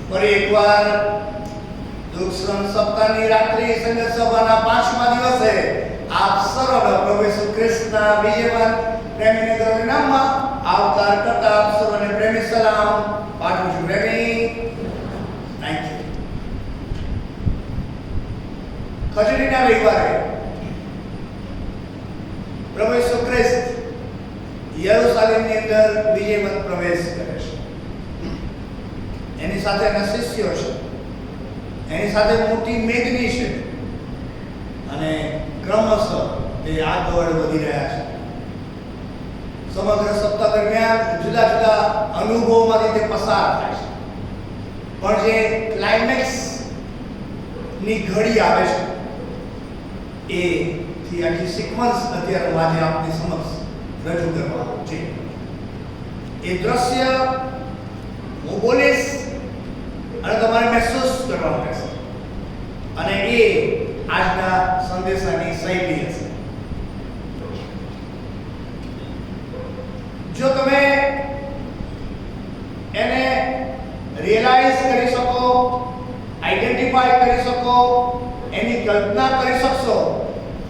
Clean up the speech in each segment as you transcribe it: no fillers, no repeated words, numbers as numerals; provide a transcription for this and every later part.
ફરી એકવાર દુઃખશ્રમ સપ્તાહની રાત્રિ સંગત સભાના 5મા દિવસે આપ સર્વને પ્રભુ ઈસુ ખ્રિસ્તના વિજયવાન પ્રેમીને ગૌરવના નામમાં આવકાર કરતા આપ સર્વને પ્રેમી સલામ પાઠવું છું. પ્રેમી થેન્ક યુ. ખજૂરીના રવિવારે પ્રભુ ઈસુ ખ્રિસ્ત યરુશલેમની અંદર વિજયવંત પ્રવેશ કરે છે. એની સાથે એના શિષ્યો છે, એની સાથે મોટી મેઘની છે અને ક્રમશઃ તે આગળ વધી રહ્યા છે. સમગ્ર સપ્તાહ દરમિયાન જુદા જુદા અનુભવોમાંથી તે પસાર થાય છે, પણ જે ક્લાઇમેક્સ ની ઘડી આવે છે એ થી આખી સિક્વન્સ અત્યારે આજે આપની સમક્ષ રજૂ કરવાનું છે. એ દ્રશ્ય હું બોલીશ અને તમારે મહેસૂસ કરવાનું રહેશે અને એ આજના સંદેશાની શૈલી હશે. જો તમે એને રિયલાઇઝ કરી શકો, આઈડેન્ટિફાઈ કરી શકો, એની કલ્પના કરી શકશો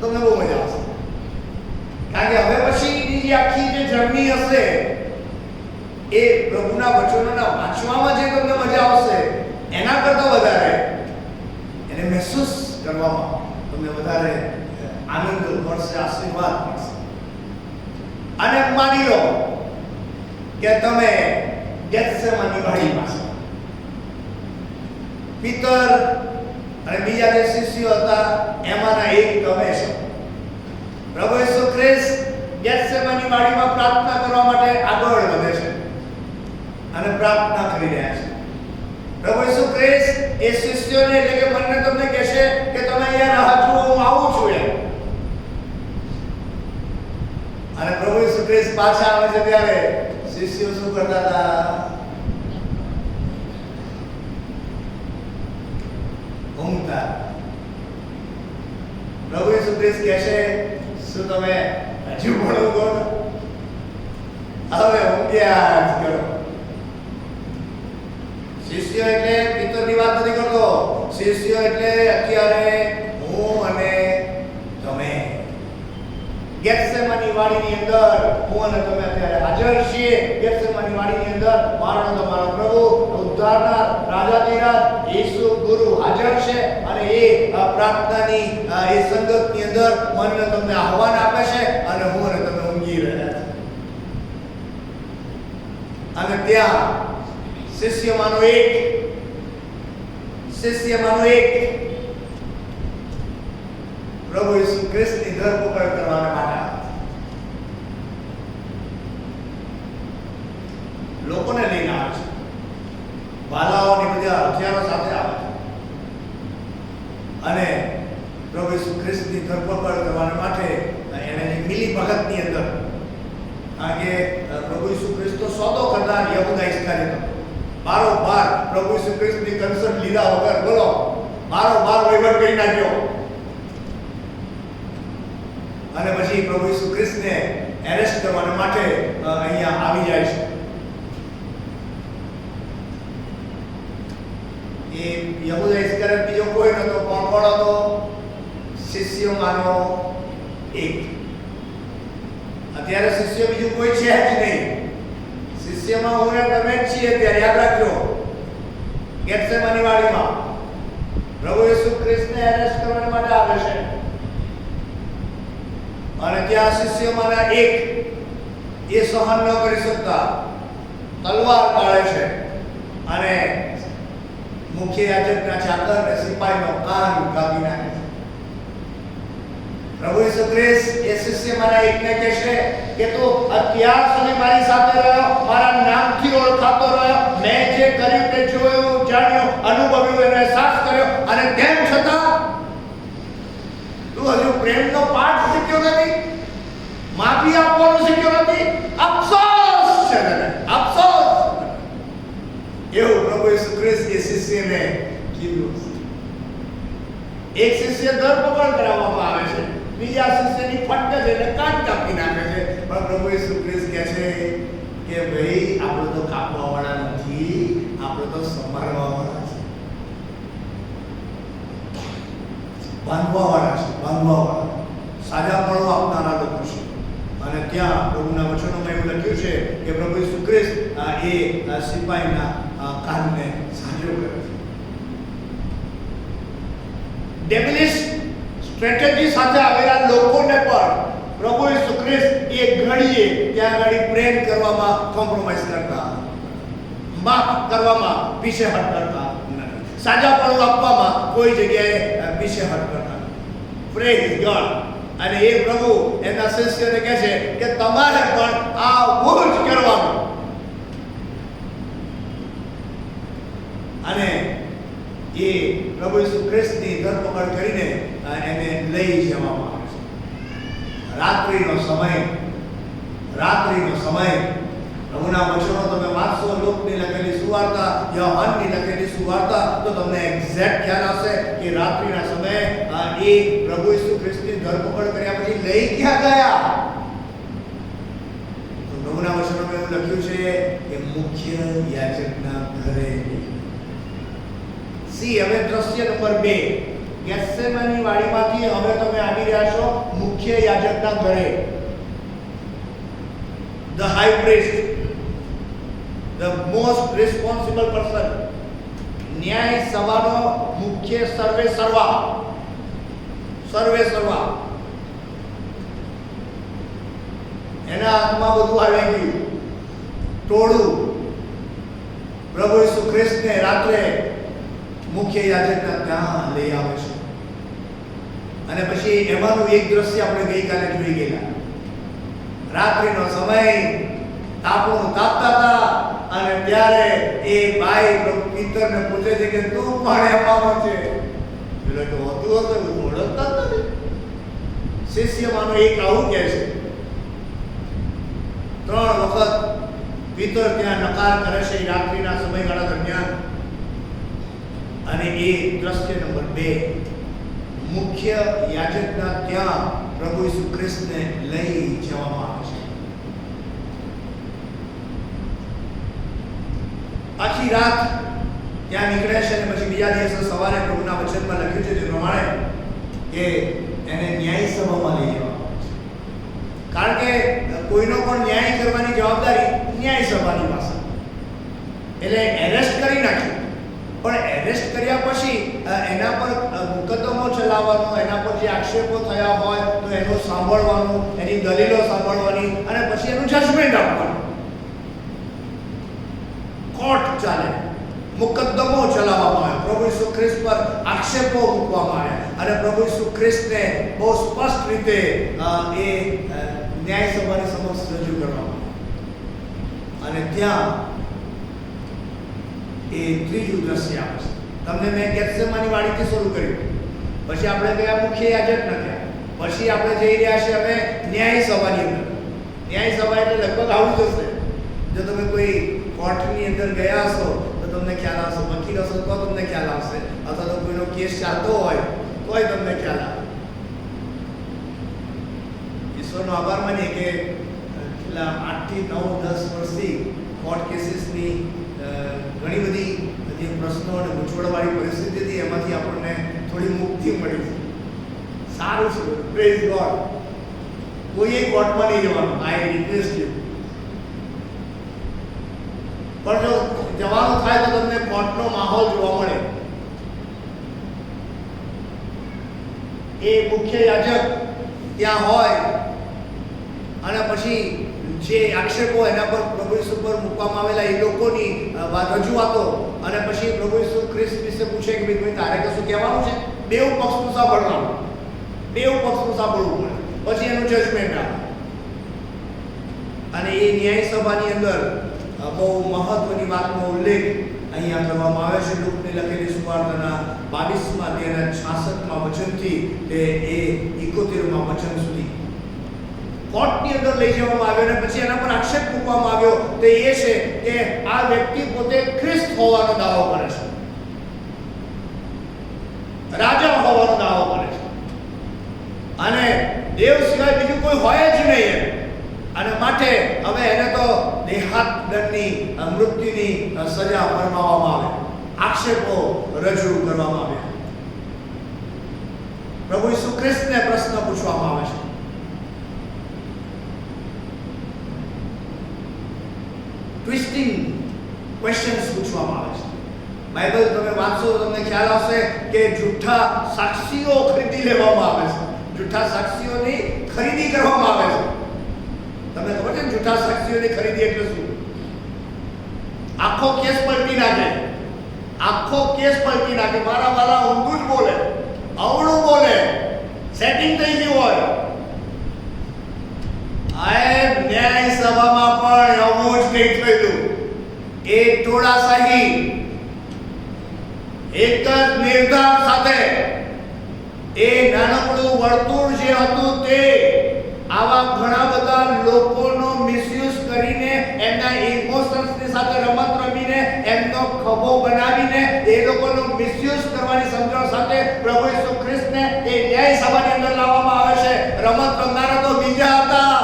તો તમને બહુ મજા આવશે. કારણ કે હવે પછીની જે આખી જે જર્ની હશે એ પ્રભુના વચનોના વાંચવામાં જે તમને મજા આવશે એના કરતાં વધારે એને મહેસૂસ કરવામાં તમને વધારે આનંદ મળશે, આશીર્વાદ મળશે. અને માની લો કે તમે ગેથસેમાની વાડીમાં છો. પિતર અને બીજા જે શિષ્યો હતા એમાંના એક તમે છો. પ્રભુ ઈસુ ખ્રિસ્ત ગેથસેમાની વાડીમાં પ્રાર્થના કરવા માટે આગળ વધે છે અને પ્રાર્થના કરી રહ્યા છે. પ્રભુ ઈસુ ખ્રિસ્ત એ શિષ્યોને એટલે કે મને તમને કહેશે કે તમે અહીંયા રાહ જુઓ, હું આવું છું એમ. અને પ્રભુ ઈસુ ખ્રિસ્ત પાછા આવે છે ત્યારે શિષ્યો શું કરતા હતા? ઊંઘતા. પ્રભુ ઈસુ ખ્રિસ્ત કહેશે શું તમે હજુ પણ ઊંઘો? હવે ઊંઘ્યા જ કરો. શિષ્ય એટલે પિતરની વાત નથી કરતો. શિષ્ય એટલે અત્યારે હું અને તમે ગેથસેમાની વાડીની અંદર હું અને તમે અત્યારે હાજર છીએ. ગેથસેમાની વાડીની અંદર મારો તમારો પ્રભુ ઉદ્ધારનાર રાજાધિરાજ ઈસુ ગુરુ હાજર છે અને એ પ્રાર્થનાની એ સંગતની અંદર મને તમને આહવાન આપે છે અને હું અને તમે ઊંઘી રહ્યા છે. અને ત્યાં શિષ્યમાંનો એક પ્રભુ ઈસુ ખ્રિસ્તની ધરપકડ કરવા માટે લોકોને લઈને આવે છે. ભાલાઓની બધા હથિયારો સાથે આવે છે અને પ્રભુ ઈસુ ખ્રિસ્તની ધરપકડ કરવા માટે એને મિલી ભગતની અંદર, કારણ કે પ્રભુ ઈસુ ખ્રિસ્ત તો સોદો કરનાર યહૂદા ઇસ્કારિયોત બારોબાર પ્રભુ ઈસુ ખ્રિસ્તની કન્સર્ટ લીધા વગર બોલો બારોબાર વહીવટ કરી નાખ્યો. અને પછી પ્રભુ ઈસુ ખ્રિસ્તને એરેસ્ટ કરવા માટે અહીંયા આવી જાય છે. એ યહૂદા ઇસ્કારિયોત બીજો કોઈ નતો. કોણ હતો? શિષ્યોમાંનો એક. અત્યારે શિષ્ય બીજું કોઈ છે જ નહીં. શિષ્યમાં હું ને તમે જ છીએ. ત્યારે યાદ રાખજો, ગેથસેમાની વાડીમાં પ્રભુ ઈસુ ખ્રિસ્તને એરેસ્ટ કરવા માટે આવે છે અને ત્યાં શિષ્યોમાંના એક એ સહન ન કરી શકતા તલવાર કાઢે છે અને મુખ્ય યાજકના ચાકર અને સિપાહીનો કાન કાપી નાખે છે. પ્રભુ ઈસુ ખ્રિસ્ત એ શિષ્યમાંના એકને કહેશે કે તું અત્યાર સુધી મારી સાથે રહ્યો, મારા નામથી ઓળખાતો રહ્યો, મેં જે કર્યું તે જોયું, જાણ્યું, અનુભવ્યું, એનો અહેસાસ કર્યો અને તેમ છતાં તું હજુ પ્રેમનો પાઠ શીખ્યો નથી, માફી આપવાનું શીખ્યો નથી. અફસોસ છે તને, અફસોસ. એવું પ્રભુ ઈસુ ખ્રિસ્ત એ શિષ્યને કીધું. એક શિષ્ય ધરપકડ કરાવવામાં આવે છે, બીજા શિષ્યની ફટકે છે એટલે કાન કાપી નાખે છે. પણ પ્રભુ ઈસુ ખ્રિસ્ત કહે છે કે ભાઈ આપણે તો કાપવા વાળા નથી, આપણે તો સંભાળવાવાળા છે, બાંધવાવાળા છે, બાંધવાવાળા, સાજાપણું આપનારા લોકો છે. અને ત્યાં પ્રભુના વચનોમાં એવું લખ્યું છે કે પ્રભુ ઈસુ ખ્રિસ્ત એ સિપાહીના કાનને સાજો કરે છે. ડેવિલિશ સ્ટ્રેટેજી સાથે આવેલા લોકોને પણ પ્રભુ ઈસુ ખ્રિસ્ત એ ઘડીએ ત્યાં ઘડી પ્રેમ કરવામાં કોમ્પ્રોમાઇઝ કરતા, માફ કરવામાં પીછેહટ કરતા નથી, સાજાપણું આપવામાં કોઈ જગ્યાએ પીછેહટ કરતા નથી. Praise God. અને એ પ્રભુ એના શિષ્યોને કહે છે કે તમારે પણ આવું જ કરવાનું. અને એ પ્રભુ ઈસુ ખ્રિસ્તની ધરપકડ કરીને એને લઈ જવામાં આવે છે. રાત્રિનો સમય પ્રભુના વચનો તમે વાંચશો, લોકની લખેલી સુવાર્તા, યોહાનની લખેલી સુવાર્તા, તો તમને એક્ઝેક્ટ ખ્યાલ આવશે કે રાત્રિના સમયે એ પ્રભુ ઈસુ ખ્રિસ્તની ધરપકડ કર્યા પછી લઈ ક્યાં ગયા. તો પ્રભુના વચનોમાં એવું લખ્યું છે કે મુખ્ય યાજકના ઘરે. હવે દ્રશ્ય નંબર 2, ગેથસેમાની વાડીમાંથી હવે તમે આવી રહ્યા છો મુખ્ય યાજકના ઘરે. The high priest, the most responsible person, ન્યાય સભાનો મુખ્ય સર્વે સર્વા, એના હાથમાં બધું આવી ગયું. ટોળું પ્રભુ ઈસુ ખ્રિસ્તને રાત્રે મુખ્ય યાજકના ત્યાં લઈ આવે છે. અને પછી એમાંનું એક દ્રશ્ય આપણે ગઈકાલે જોઈ ગયેલા. રાત્રિનો સમય, તાપણું તાપતા હતા અને ત્યારે એ ભાઈ પિતરને પૂછે છે કે તું પણ એમાં છે. એટલે તો હોતું હતું ઓળખતા જ નથી. શિષ્યમાંનો એક આવું કહે છે. 3 વખત પિતર ત્યાં નકાર કરે છે રાત્રિના સમયગાળા દરમિયાન. અને એ દ્રશ્ય નંબર 2, મુખ્ય યાજકના ત્યાં પ્રભુ ઈસુ ખ્રિસ્તને લઈ જવામાં આવે છે. આખી રાત ત્યાં નીકળે છે અને પછી બીજા દિવસે સવારે પ્રભુના વચનમાં લખ્યું છે તે પ્રમાણે કે એને ન્યાય સભામાં લઈ જવામાં આવે છે. કારણ કે કોઈનો પણ ન્યાય કરવાની જવાબદારી ન્યાય સભાની પાસે. એટલે એરેસ્ટ કરી નાખ્યું. પણ એરેસ્ટ કર્યા પછી એના પર મુકદ્દમો ચલાવવાનો, એના પર જે આક્ષેપો થયા હોય તો એનું સાંભળવાનું, એની દલીલો સાંભળવાની અને પછી એનું જજમેન્ટ આપવાનું. કોર્ટ ચાલે, મુકદ્દમો ચલાવવામાં આવે, પ્રભુ ઈસુ ખ્રિસ્ત પર આક્ષેપો મૂકવામાં આવ્યા અને પ્રભુ ઈસુ ખ્રિસ્તને બહુ સ્પષ્ટ રીતે એ ન્યાય સભાની સમક્ષ રજૂ કરવામાં આવે. અને ત્યાં એ ત્રીજું દ્રશ્ય આવે છે. તમને મેં ગેથસેમાની વાડીથી શરૂ કર્યું, પછી આપણે ગયા મુખ્ય યાજકના ત્યાં, પછી આપણે જઈ રહ્યા છીએ હવે ન્યાય સભાની અંદર. ન્યાય સભા એટલે લગભગ આવું જશે. જો તમે કોઈ કોર્ટની અંદર ગયા હશો તો તમને ખ્યાલ આવશે, વકીલ હશો તો તમને ખ્યાલ આવશે, અથવા તો કોઈનો કેસ ચાલતો હોય તોય તમને ખ્યાલ આવે. ઈશ્વરનો આભાર માનીએ કે છેલ્લા 8 થી 9, 10 વર્ષથી કોર્ટ કેસીસની ઘણી બધી જે પ્રશ્નો અને ગૂંચવણવાળી પરિસ્થિતિ હતી એમાંથી આપણને થોડી મુક્તિ મળી છે. સારું છે, પ્રેઝ ગોડ. કોઈએ કોર્ટમાં નહીં જવાનું, આઈ રિક્વેસ્ટ યુ. પણ જો જવાનું થાય તો તમને કોર્ટનો માહોલ જોવા મળે. એ મુખ્ય યાજક ત્યાં હોય અને પછી જે આક્ષેપો એના પર પ્રભુ ઈસુ પર મૂકવામાં આવેલા એ લોકોની રજૂઆતો, અને પછી પ્રભુ ઈસુ ખ્રિસ્ત વિશે પૂછે કે ભાઈ તારે કશું કહેવાનું છે. બેઉ પક્ષનું સાંભળવાનું, બેઉ પક્ષનું સાંભળવું પડે, પછી એનું જજમેન્ટ આવે. અને એ ન્યાય સભાની અંદર બહુ મહત્વની વાતનો ઉલ્લેખ અહીંયા કરવામાં આવે છે. લૂકની લખેલી સુવાર્તાના 22મા અધ્યાયના 66મા વચનથી તે 71મા વચન સુધી કોર્ટની અંદર લઈ જવામાં આવ્યો અને પછી એના પર આક્ષેપ મૂકવામાં આવ્યો. તે એ છે કે આ વ્યક્તિ પોતે ખ્રિસ્ત હોવાનો દાવો કરે છે, રાજા હોવાનો દાવો કરે છે અને દેવ સિવાય બીજું કોઈ હોય જ નહીં. અને માટે હવે એને તો નિહાત દંડની મૃત્યુની સજા ફરમાવવામાં આવે, આક્ષેપો રજૂ કરવામાં આવ્યા. પ્રભુ ઈસુ ખ્રિસ્તને પ્રશ્ન પૂછવામાં આવે છે. ટ્વિસ્ટિંગ ક્વેશ્ચન્સ પૂછવામાં આવે છે. બાઇબલ તમે વાંચો તો તમને ખ્યાલ આવશે કે જૂઠા સાક્ષીઓ ખરીદી લેવામાં આવે છે. જૂઠા સાક્ષીઓની ખરીદી કરવામાં આવે છે. તમને ખબર છે જૂઠા સાક્ષીઓની ખરીદી એટલે શું? આખો કેસ પલટી નાખે, આખો કેસ પલટી નાખે. મારા વાલા ઊંધું જ બોલે, અવળું બોલે, સેટિંગ થઈ ગયું હોય. આ ન્યાય સભામાં પણ એવું જ કંઈક થયેલું. એ ટોળાશાહી એક જ નિર્ધાર સાથે એ નાનકડું વર્તુળ જે હતું તે આવા ઘણા બધા લોકોનો મિસયુઝ કરીને, એમના ઇમોશન્સની સાથે રમત રમીને, એમનો ખભો બનાવીને એ લોકોનો મિસયુઝ કરવાની સમજણ સાથે પ્રભુ ઈસુ ખ્રિસ્તને એ ન્યાય સભાની અંદર લાવવામાં આવે છે. રમત રમનારા તો બીજા હતા,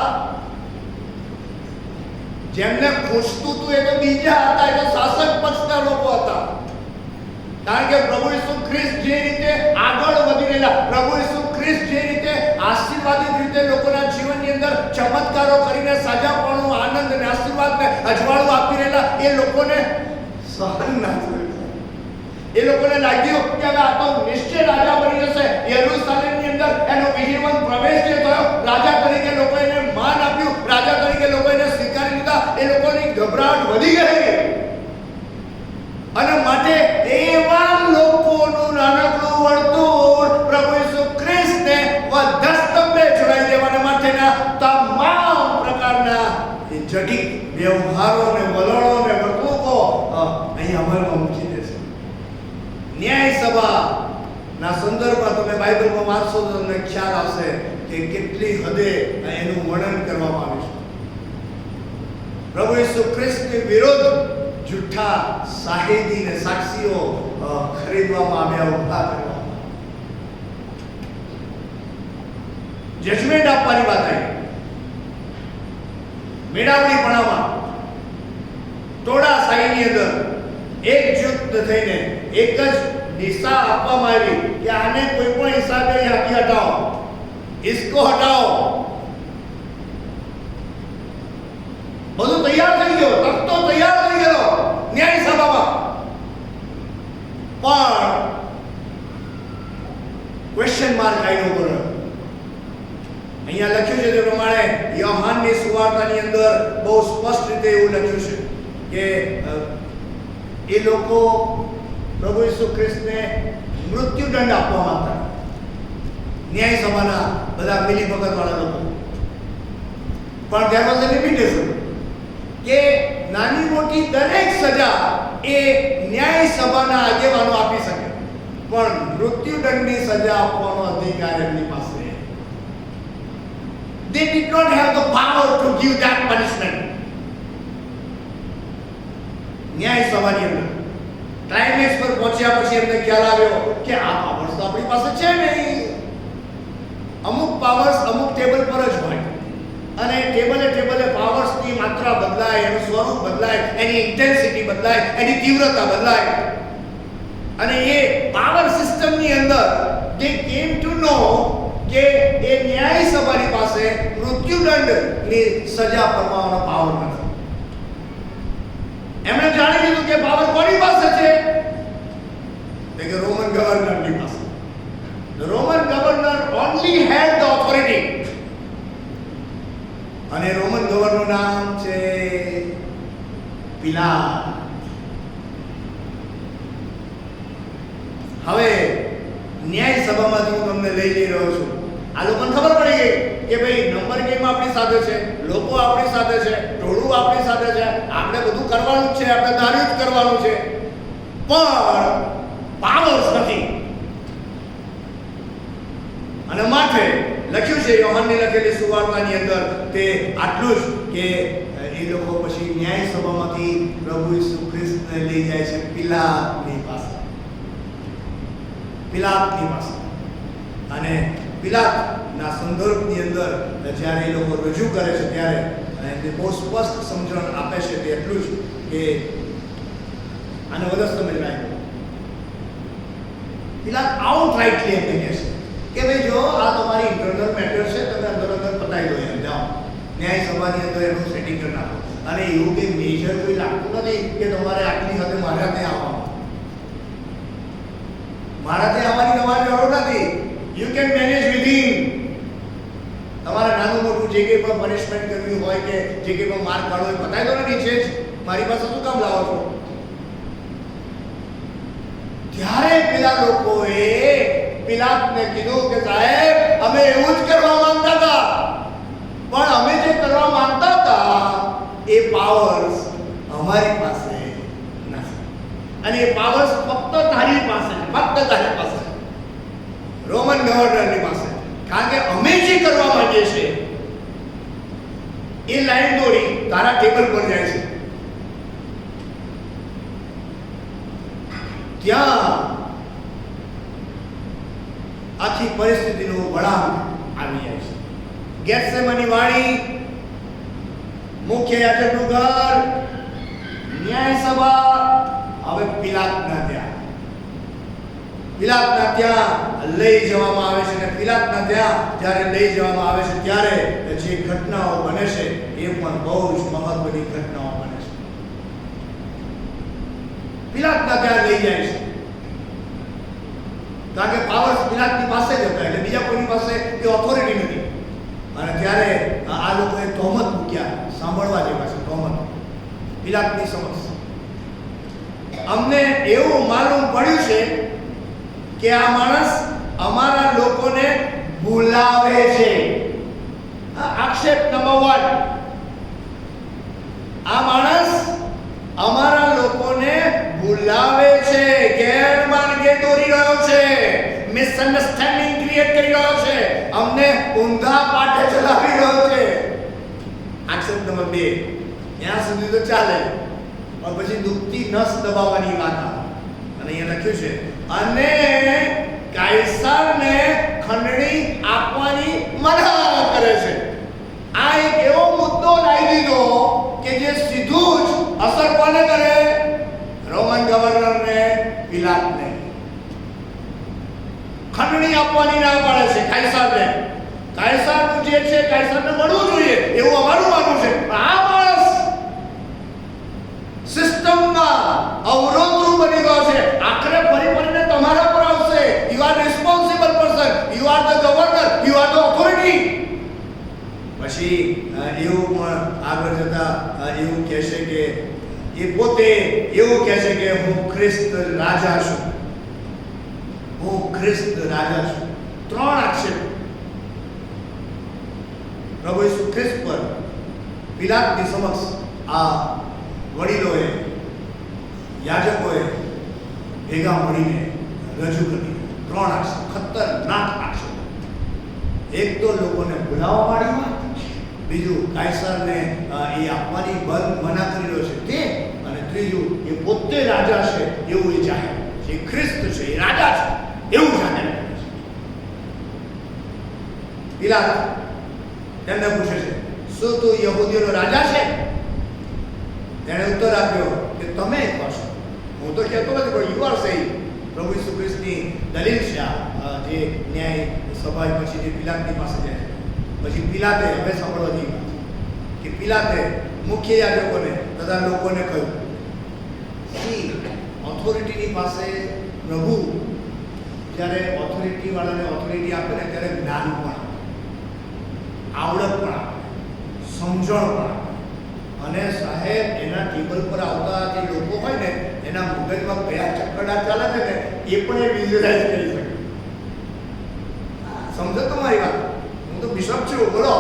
જેમને ખૂંચતું હતું એ તો બીજા હતા, એ તો શાસક પક્ષના લોકો હતા. કારણ કે પ્રભુ ઈસુ ખ્રિસ્ત જે રીતે આગળ વધી રહેલા, પ્રભુ ઈસુ ખ્રિસ્ત જે રીતે આશીર્વાદિત રીતે લોકોના જીવનની અંદર ચમત્કારો કરીને સાજાપણું, આનંદ અને આશીર્વાદને અજવાળું આપી રહેલા, એ લોકોને સહન ના થયું. એ લોકોને લાગ્યું કે હવે આ તો નિશ્ચય રાજા બની જશે. યરૂશલેમની અંદર એનો વિધિવત પ્રવેશ જે થયો, રાજા તરીકે લોકો એને માન આપ્યું, રાજા તરીકે લોકો એને સ્વીકારી લીધા. એ લોકોની ગભરાટ વધી ગઈ અને માટે એવા લોકોનું નાનકડું વર્તુળ પ્રભુ ઈસુ ખ્રિસ્તને વધસ્તંભે જોડાઈ દેવાના માટેના તમામ પ્રકારના જટિલ વ્યવહારો ને વલણો ને વર્તણૂકો અહીં અમલમાં મૂકી દેશે. ન્યાય સભાના સંદર્ભમાં તમે બાઇબલમાં વાંચશો તો તમને ખ્યાલ આવશે કે કેટલી હદે એનું વર્ણન કરવામાં આવ્યું છે. પ્રભુ ઈસુ ખ્રિસ્તની વિરુદ્ધ જૂઠા સાહેબી ને સાક્ષીઓ ખરીદવામાં આવ્યા, ઉભા કરવામાં. જજમેન્ટ આપવાની વાત આવી. મેળાવડીપણામાં ટોળાશાહીની અંદર એકજૂથ થઈને એક જ દિશા આપવામાં આવી કે આને કોઈ પણ હિસાબે અહીંયાથી હટાવો, ઇસકો હટાવો. બધું તૈયાર થઈ ગયો, તખતો તૈયાર થઈ ગયો ન્યાય સભામાં. પણ ક્વેશ્ચન માર્ક આવ્યો ઉપર. અહીંયા લખ્યું છે તે પ્રમાણે યોહાનની સુવાર્તાની અંદર બહુ સ્પષ્ટ રીતે એવું લખ્યું છે કે એ લોકો પ્રભુ ઈસુ ખ્રિસ્તને મૃત્યુદંડ આપવા માંગતા. ન્યાય સભાના બધા મિલીભગત વાળા લોકો. પણ there was a limitation કે નાની મોટી દરેક સજા એ ન્યાય સભાના આગેવાનો આપી શકે, પણ મૃત્યુદંડની સજા આપવાનો અધિકાર એમની પાસે. They did not have the power to give that punishment. ન્યાય સભાની અંદર ક્લાઇમેક્સ પર પહોંચ્યા પછી એમને ખ્યાલ આવ્યો કે આ પાવર્સ તો આપણી પાસે છે નહીં. અમુક પાવર્સ અમુક ટેબલ પર જ હોય અને ટેબલે પાવર્સની માત્રા બદલાય, એનું સ્વરૂપ બદલાય, એની ઇન્ટેન્સિટી બદલાય, એની તીવ્રતા બદલાય. અને એ પાવર સિસ્ટમની અંદર they came to know કે એ ન્યાય સભાની પાસે મૃત્યુદંડની સજા ફરમાવવાનો પાવર નથી. એમણે જાણી લીધું કે પાવર કોની પાસે છે? કે રોમન ગવર્નરની પાસે. The Roman governor only had the authority. અને રોમન ગવર્નરનું નામ છે પિલાત. હવે ન્યાય સભામાંથી હું તમને લઈ જઈ રહ્યો છું. આ લોકોને ખબર પડી ગઈ કે ભાઈ નંબર ગેમ આપણી સાથે છે, લોકો આપણી સાથે છે, ટોળું આપણી સાથે છે, આપણે બધું કરવાનું જ છે, આપણે ધાર્યું જ કરવાનું છે, પણ પાવર્સ નથી. અને માટે લખ્યું છે યોહાનની લખેલી સુવાર્તાની અંદર તે આટલું જ કે એ લોકો પછી ન્યાય સભામાંથી પ્રભુ ઈસુ ખ્રિસ્તને લઈ જાય છે પિલાતની પાસે. પિલાતની પાસે. અને પિલાતના સંદર્ભની અંદર જ્યારે એ લોકો રજૂ કરે છે ત્યારે એમને બહુ સ્પષ્ટ સમજણ આપે છે તે એટલું જ કે આને વધારે સમજ લાગ્યો. પિલાત આઉટરાઇટલી એમ કહે છે કે ભાઈ જો આ તમારી ઇન્ટરનલ મેટર છે, તમે અંદર પતાવી દો, એમ જાઓ ન્યાય સભાની અંદર એનું સેટિંગ કરી નાખો. અને એવું કંઈ મેજર કોઈ લાગતું નથી કે તમારે આટલી સાથે મારા ત્યાં આવવાનું. મારા ત્યાં આવવાની તમારી જરૂર નથી. You can manage within. તમારે નાનું મોટું જે કંઈ પણ પનિશમેન્ટ કરવી હોય કે જે કંઈ પણ માર કાઢવો હોય બતાવી દો ને નીચે જ. મારી પાસે શું કામ લાવો છો? ત્યારે પેલા લોકોએ પિલાતને કીધું કે સાહેબ, અમે એવું જ કરવા માંગતા હતા, પણ અમે જે કરવા માંગતા હતા એ પાવર્સ અમારી પાસે નથી. અને એ પાવર્સ ફક્ત તારી પાસે, ફક્ત તારી પાસે, રોમન ગવર્નરની પાસે. કારણ કે અમે જે કરવા માંગીએ છીએ એ લાઈન દોરી તારા ટેબલ પર જાય છે. ત્યાં આખી પરિસ્થિતિનું વળાંક આવી જાય છે. ગેથસેમની વાડી, મુખ્ય યાજકનું ઘર, ન્યાય સભા, હવે પિલાતના ત્યાં લઈ જવામાં આવે છે. અને પિલાતના ત્યાં જ્યારે લઈ જવામાં આવે છે ત્યારે જે ઘટનાઓ બને છે એ પણ બહુ જ મહત્વની ઘટનાઓ બને છે. પિલાતના ત્યાં લઈ જાય છે કારણ કે પાવર્સ પિલાતની પાસે જ હતા, એટલે બીજા કોઈની પાસે એ ઓથોરિટી નથી. અને ત્યારે આ લોકોએ તહોમત મૂક્યા, સાંભળવા જેવા છે તહોમત પિલાતની સમક્ષ. અમને એવું માલુમ પડ્યું છે કે આ માણસ અમારા લોકોને ભૂલાવે છે. આક્ષેપ નંબર 1, આ માણસ અમારા લોકોને ભૂલાવે છે, ગેરમાર્ગે દોરી રહ્યો છે, મિસઅન્ડરસ્ટેન્ડિંગ ક્રિએટ કરી રહ્યો છે, અમને ઊંધા પાટે ચલાવી રહ્યો છે. આક્ષેપ નંબર 2, ત્યાં સુધી તો ચાલે, પણ પછી દુખતી નસ દબાવવાની વાત આવે. અને અહીંયા લખ્યું છે અને કાયસરને ખંડણી આપવાની મના કરે છે. આ એક એવો મુદ્દો લાવી દીધો કે જે સીધું જ અસર કોને કરે? રોમન ગવર્નરને, પિલાતને. ખંડણી આપવાની ના પડે છે કાયસરને. કાયસરનું જે છે કાયસરને મળવું જોઈએ એવું અમારું માનવું છે. આ માણસ સિસ્ટમમાં અવરોધરૂપ બની ગયો છે. આખરે ફરીને તમારા પર આવશે. You are responsible person, you are the governor, you are the authority. પછી એવું પણ આગળ જતા એવું કહેશે કે એ પોતે એવું કહેશે કે હું ખ્રિસ્ત રાજા છું, હું ખ્રિસ્ત રાજા છું. 3 આક્ષેપ પ્રભુ ઈસુ ખ્રિસ્ત પર પિલાતની સમક્ષ આ વડીલોએ, યાજકોએ ભેગા મળીને રજૂ કરી. 3 આક્ષેપ, ખતરનાક આક્ષેપ. એક તો લોકોને ભૂલાવવા માંડ્યું, બીજું કાયસરને એ આપવાની બંધ મના કરી રહ્યો છે તે, અને ત્રીજું એ પોતે રાજા છે એવું એ જાહેર, જે ખ્રિસ્ત છે એ રાજા છે એવું જાહેર કરે છે. પિલાત તેમને પૂછે છે, શું તું યહૂદીઓનો રાજા છે? તેણે ઉત્તર આપ્યો કે તમે કહો છો, હું તો કહેતો નથી, પણ યુ આર સેઇંગ. પ્રભુ ઈસુ ખ્રિસ્તની દલીલ છે જે ન્યાય સભા પછી જે પિલાતની પાસે જાય છે. પછી પિલાતે, હવે સાંભળવા જેવી વાત કે પિલાતે મુખ્ય યાજકોને તથા લોકોને કહ્યું, ઓથોરિટીની પાસે પ્રભુ જ્યારે ઓથોરિટી વાળાને ઓથોરિટી આપે ને ત્યારે જ્ઞાન પણ આપે, આવડત પણ આપે, સમજણ પણ આપે. અને સાહેબ એના ટેબલ પર આવતા જે લોકો હોય ને એના મગજમાં કયા ચક્કરડા ચાલે છે ને એ પણ એ વિઝ્યુઅલાઇઝ કરી શકે. સમજો તમારી વાત? હું તો બિશપ છું, બોલો.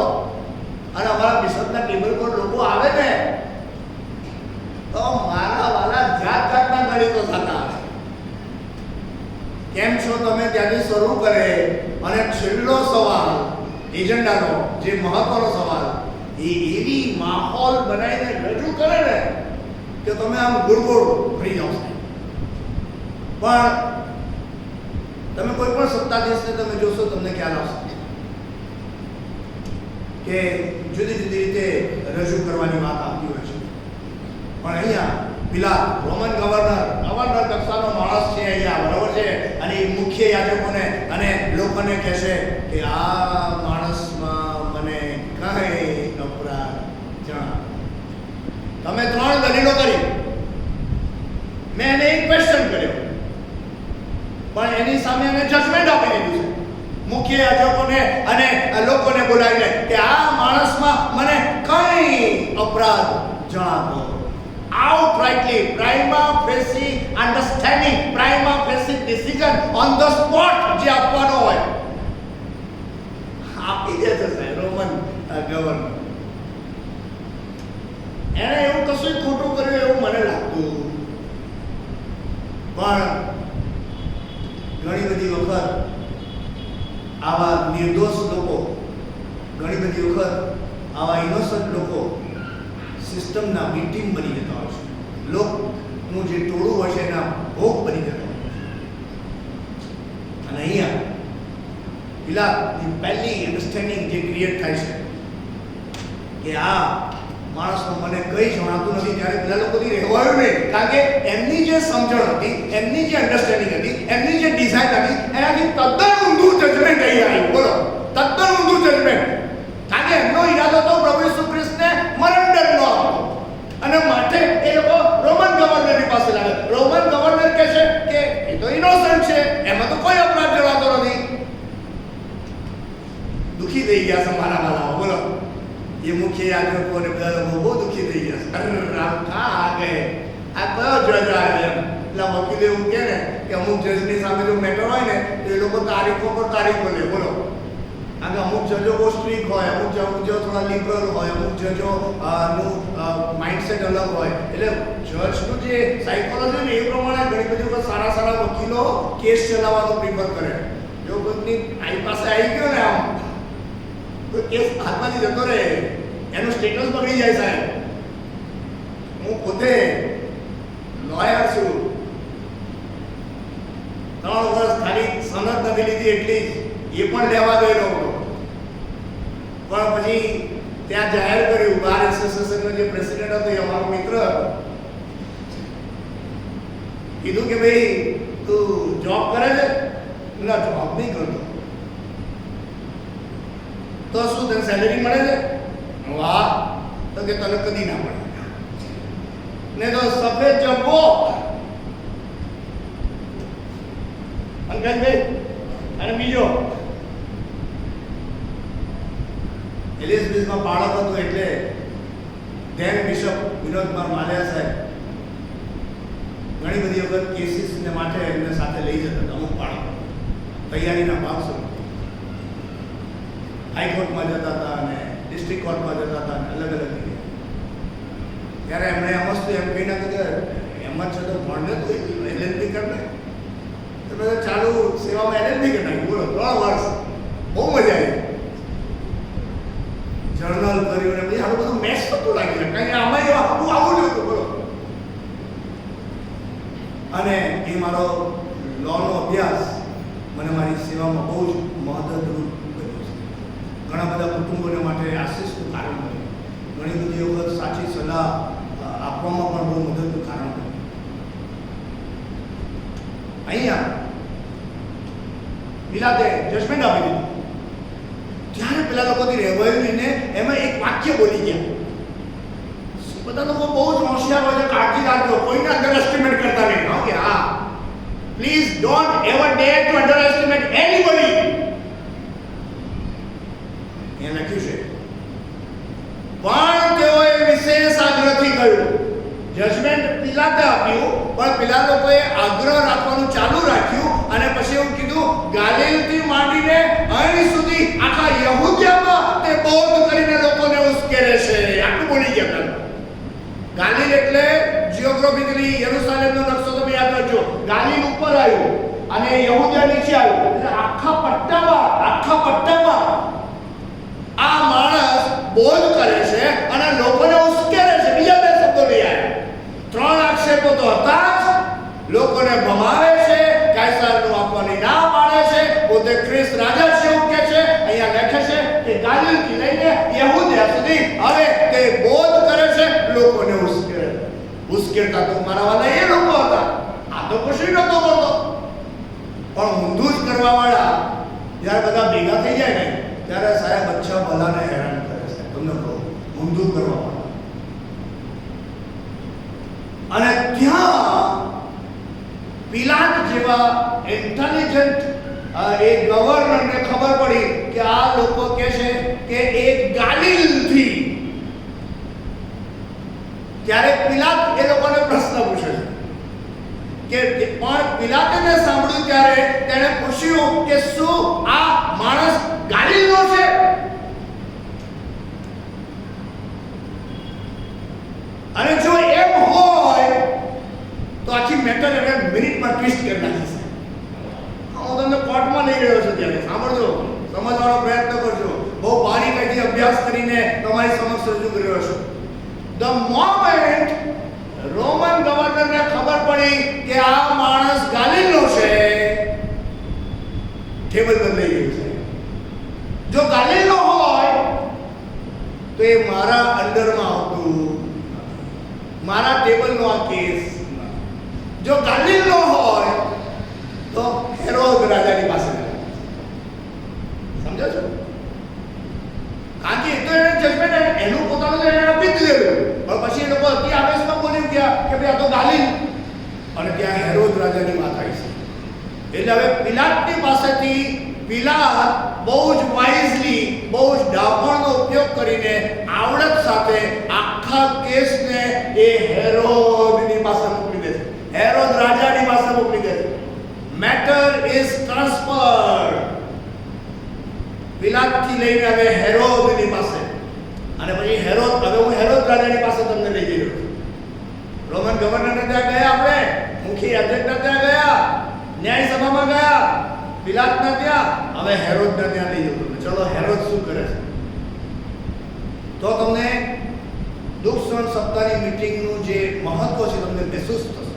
અને અમારા બિશપના ટેબલ પર લોકો આવે ને તો મારા વાલા જાતના ગણિતો થતા આવે. કેમ છો તમે ત્યાંથી શરૂ કરે અને છેલ્લો સવાલ એજન્ડાનો જે મહત્વનો સવાલ એ એવી માહોલ બનાવીને રજૂ કરે ને કે તમે આમ ગુડગુડ ફરી જાઓ. પણ તમે કોઈ પણ સત્તાધીશને તમે જોશો તમને ખ્યાલ આવશે કે જુદી જુદી રીતે રજૂ કરવાની વાત આવતી હોય છે. પણ અહીંયા પિલાત રોમન ગવર્નર કક્ષાનો માણસ છે અહીંયા, બરાબર છે, અને એ મુખ્ય યાજકોને અને લોકોને કહેશે કે આ માણસમાં મને કઈ અપરાધ જણાવો. તમે 3 દલીલો કરી, મેં એને એક ક્વેશ્ચન કર્યો, પણ એની સામે એને જજમેન્ટ આપી દીધું છે મુખ્ય યાજકોને અને લોકોને બોલાવીને કે આ માણસમાં મને કઈ અપરાધ જણાવો. outrightly, prima facie understanding, prima facie decision on the spot જે આપવાનો હોય આપી દે છે સાહેબ રોમન ગવર્નર. એને એવું કશું ખોટું કર્યું એવું મને લાગતું, પણ ઘણી બધી વખત આવા નિર્દોષ લોકો, ઘણી બધી વખત આવા ઇનોસન્ટ લોકો સિસ્ટમના વિક્ટીમ બની જતા હોય છે. લોકનું જે ટોળું હોય છે એના ભોગ બની જતા હોય છે. અને અહીંયા પિલાતની પહેલી અન્ડરસ્ટેન્ડિંગ જે ક્રિએટ થાય છે કે આ માણસનો મને કંઈ જણાતું નથી, ત્યારે પેલા લોકોથી રહેવાયું નહીં. કારણ કે એમની જે સમજણ હતી, એમની જે અન્ડરસ્ટેન્ડિંગ હતી, એમની જે ડિઝાઇન હતી, એનાથી તદ્દન ઊંધું જજમેન્ટ અહીં આવ્યું. બોલો, તદ્દન ઊંધું જજમેન્ટ. કારણ કે એમનો ઈરાદો તો પ્રભુ ઈસુ ખ્રિસ્તને મરણદંડનો આપવો, અને માટે એ લોકો રોમન ગવર્નરની પાસે લાગે. રોમન ગવર્નર કહે છે કે એ તો ઇનોસન્ટ છે, એમાં તો કોઈ અપરાધ જણાતો નથી. દુખી થઈ ગયા છે મારા વાલાઓ. બોલો, એ મુખ્ય યાજકો અને બધા લોકો બહુ દુખી થઈ ગયા છે. અરે રામ, ક્યાં આ ગયે, આ કયો જજ આવે એમ. એટલે વકીલ એવું કહે ને કે અમુક જજની સામે જો મેટર હોય ને તો એ લોકો તારીખો પર તારીખો લે. બોલો, કારણ કે અમુક જજો બહુ સ્ટ્રીક હોય, અમુક જજો થોડા લિબરલ હોય, અમુક જજો નું માઇન્ડસેટ અલગ હોય. એટલે જજનું જે સાયકોલોજી ને એ પ્રમાણે ઘણી બધી વખત સારા સારા વકીલો કેસ ચલાવવાનો પ્રિફર કરે. જો કોઈની આઈ પાસે આવી ગયો ને આમ તો કેસ હાથમાંથી જતો રહે, એનું સ્ટેટસ બગડી જાય સાહેબ. હું પોતે લોયર છું, 3 વર્ષ ખાલી સનદ નથી લીધી એટલી જ, એ પણ લેવા ગયેલો હતો. પણ પછી ત્યાં જાહેર કર્યું, બાર એસોસિએશનનો જે પ્રેસિડેન્ટ હતો એ અમારો મિત્ર હતો, કીધું કે ભાઈ તું જોબ કરે છે? ના, જોબ નહીં કરતો. તો શું તને સેલેરી મળે છે? વાહ. તો કે તને કદી ના મળે ને, તો સફેદ જબ્બો. અંકજભાઈ અને બીજો એલિઝબેથમાં બાળક હતું, એટલે ધેન બિશપ વિનોદ કુમાર માલ્યા સાહેબ ઘણી બધી વખત કેસીસને માટે એમને સાથે લઈ જતા હતા. અમુક બાળકો તૈયારીના ભાગસ્વરૂપે હાઈકોર્ટમાં જતા હતા અને ડિસ્ટ્રિક્ટ કોર્ટમાં જતા હતા, અલગ અલગ જગ્યાએ. ત્યારે એમણે મસ્ત એમ કહી નાખ્યું કે એમ જ છે તો ભણને તો એલએલબી કરને. તો બધા ચાલુ સેવામાં એલએલબી કરી નાખ્યું. બોલો, 3 વર્ષ બહુ મજા આવી. જર્નલ કર્યું ને પછી આવું બધું મેચ થતું લાગ્યું, કારણ કે આમાં આવું જ હતું. બોલો, અને એ મારો લોનો અભ્યાસ મને મારી સેવામાં બહુ જ મહત્વપૂર્ણ બન્યો છે. ઘણા બધા કુટુંબોને માટે આશીષનું કારણ બન્યું. ઘણી બધી વખત સાચી સલાહ આપવામાં પણ બહુ મદદનું કારણ બન્યું. અહીંયા પિલાતે જજમેન્ટ આપી દીધું. ત્યારે પેલા લોકોથી રહેવાયું નહીં ને એમાં એક વાક્ય બોલી ગયા. બધા લોકો બહુ જ હોશિયાર હોય છે, કાળજી રાખજો, કોઈને અંડર એસ્ટિમેટ કરતા નહીં. કે હા, please don't ever dare to underestimate anybody. એ લખ્યું છે. પણ તેઓએ વિશેષ આગ્રહથી કહ્યું. જજમેન્ટ પિલાતે આપ્યું, પણ પેલા લોકોએ આગ્રહ રાખવાનું ચાલુ રાખ્યું, અને પછી એવું કીધું ગાલિલથી માંડીને અહીં સુધી આખા યહૂદિયામાં તે બૌદ્ધ કરીને લોકોને ઉશ્કેરે છે. આટલું બોલી ગયા હતા. ગાલિલ એટલે જીઓગ્રાફિકલી યરુશલેમનો નકશો તમે યાદ રાખજો. ગાલિલ ઉપર આવ્યું અને યહૂદિયા નીચે આવ્યું. એટલે આખા પટ્ટામાં આ માણસ બોધ કરે છે અને લોકોને ઉશ્કેરે છે. બીજા 2 શબ્દો લઈ આવ્યા. 3 આક્ષેપો તો હતા જ. લોકોને ભમાવે છે, કાયસરનું આપવાની ના પાડે છે, પોતે ખ્રિસ્ત રાજા છે એવું કહે છે. અહીંયા લખે છે કે ગાલિલથી લઈને યહૂદિયા સુધી હવે તે બોધ કરે છે, લોકોને ઉશ્કેરે. ઉશ્કેરતા તો મારા વાલા એ લોકો હતા. આ તો કશું નહોતો કરતો. પણ ઊંધું જ કરવા વાળા જ્યારે બધા ભેગા થઈ જાય ને ત્યારે સાહેબ અચ્છા ભલાને હેરાન કરે છે. તમને કહું, ઊંધું કરવા વાળા. અને ત્યાં પિલાત જેવા ઇન્ટેલિજન્ટ એક ગવર્નરને ખબર પડી કે આ લોકો કહે છે કે એક ગાલિલથી. ત્યારે પિલાત એ લોકોને પ્રશ્ન પૂછે છે કે પણ પિલાતને સાંભળ્યું ત્યારે તેણે પૂછ્યું કે શું આ માણસ ગાલિલનો છે? અને જો એમ હોય તો આખી મેટર એને મિનિટમાં ટ્વિસ્ટ કરી નાખી છે. હું તમને કોર્ટમાં લઈ રહ્યો છું ત્યારે સાંભળજો, સમજવાનો પ્રયત્ન કરજો. બહુ બારીકાઈથી અભ્યાસ કરીને તમારી સમક્ષ રજૂ કરી રહ્યો છું. ધ મોમેન્ટ રોમન ગવર્નરને ખબર પડી કે આ માણસ ગાલિલનો છે, ટેબલ બદલાઈ ગયું છે. જો ગાલિલનો હોય તો એ મારા અંડરમાં આવતું, મારા ટેબલનો આ કેસ. જો ગાલિલનો હોય તો હેરોદ રાજાની પાસે સમજો છો? કારણ કે એ તો એને જજમેન્ટ એનું પોતાનું એને આપી દીધેલું, પણ પછી એ લોકો અતિ આવેશમાં બોલી ગયા કે ભાઈ આ તો ગાલિલ. અને ત્યાં હેરોદ રાજાની વાત આવી છે. એટલે હવે પિલાતની પાસેથી પિલાત બહુ જ વાઇઝલી, બહુ જ ડાપણનો ઉપયોગ કરીને આવડત સાથે આખા કેસને એ હેરોદની પાસે મોકલી દે છે. હેરોદ રાજાની પાસે મોકલી દે છે. મેટર ઇઝ ટ્રાન્સફર્ડ પિલાતથી લઈને હવે હેરોદની પાસે. અને પછી હેરોદ, હવે હું હેરોદ રાજાની પાસે તમને લઈ જઈ રહ્યો છું. રોમન ગવર્નરને ત્યાં ગયા, આપણે મુખ્ય યાજકના ત્યાં ગયા, ન્યાય સભામાં ગયા, પિલાતના ત્યાં, હવે હેરોદના ત્યાં લઈ જવું. ચલો હેરોદ શું કરે છે તો તમને દુઃખ સહન સપ્તાહની મીટિંગનું જે મહત્વ છે તમને મહેસૂસ થશે.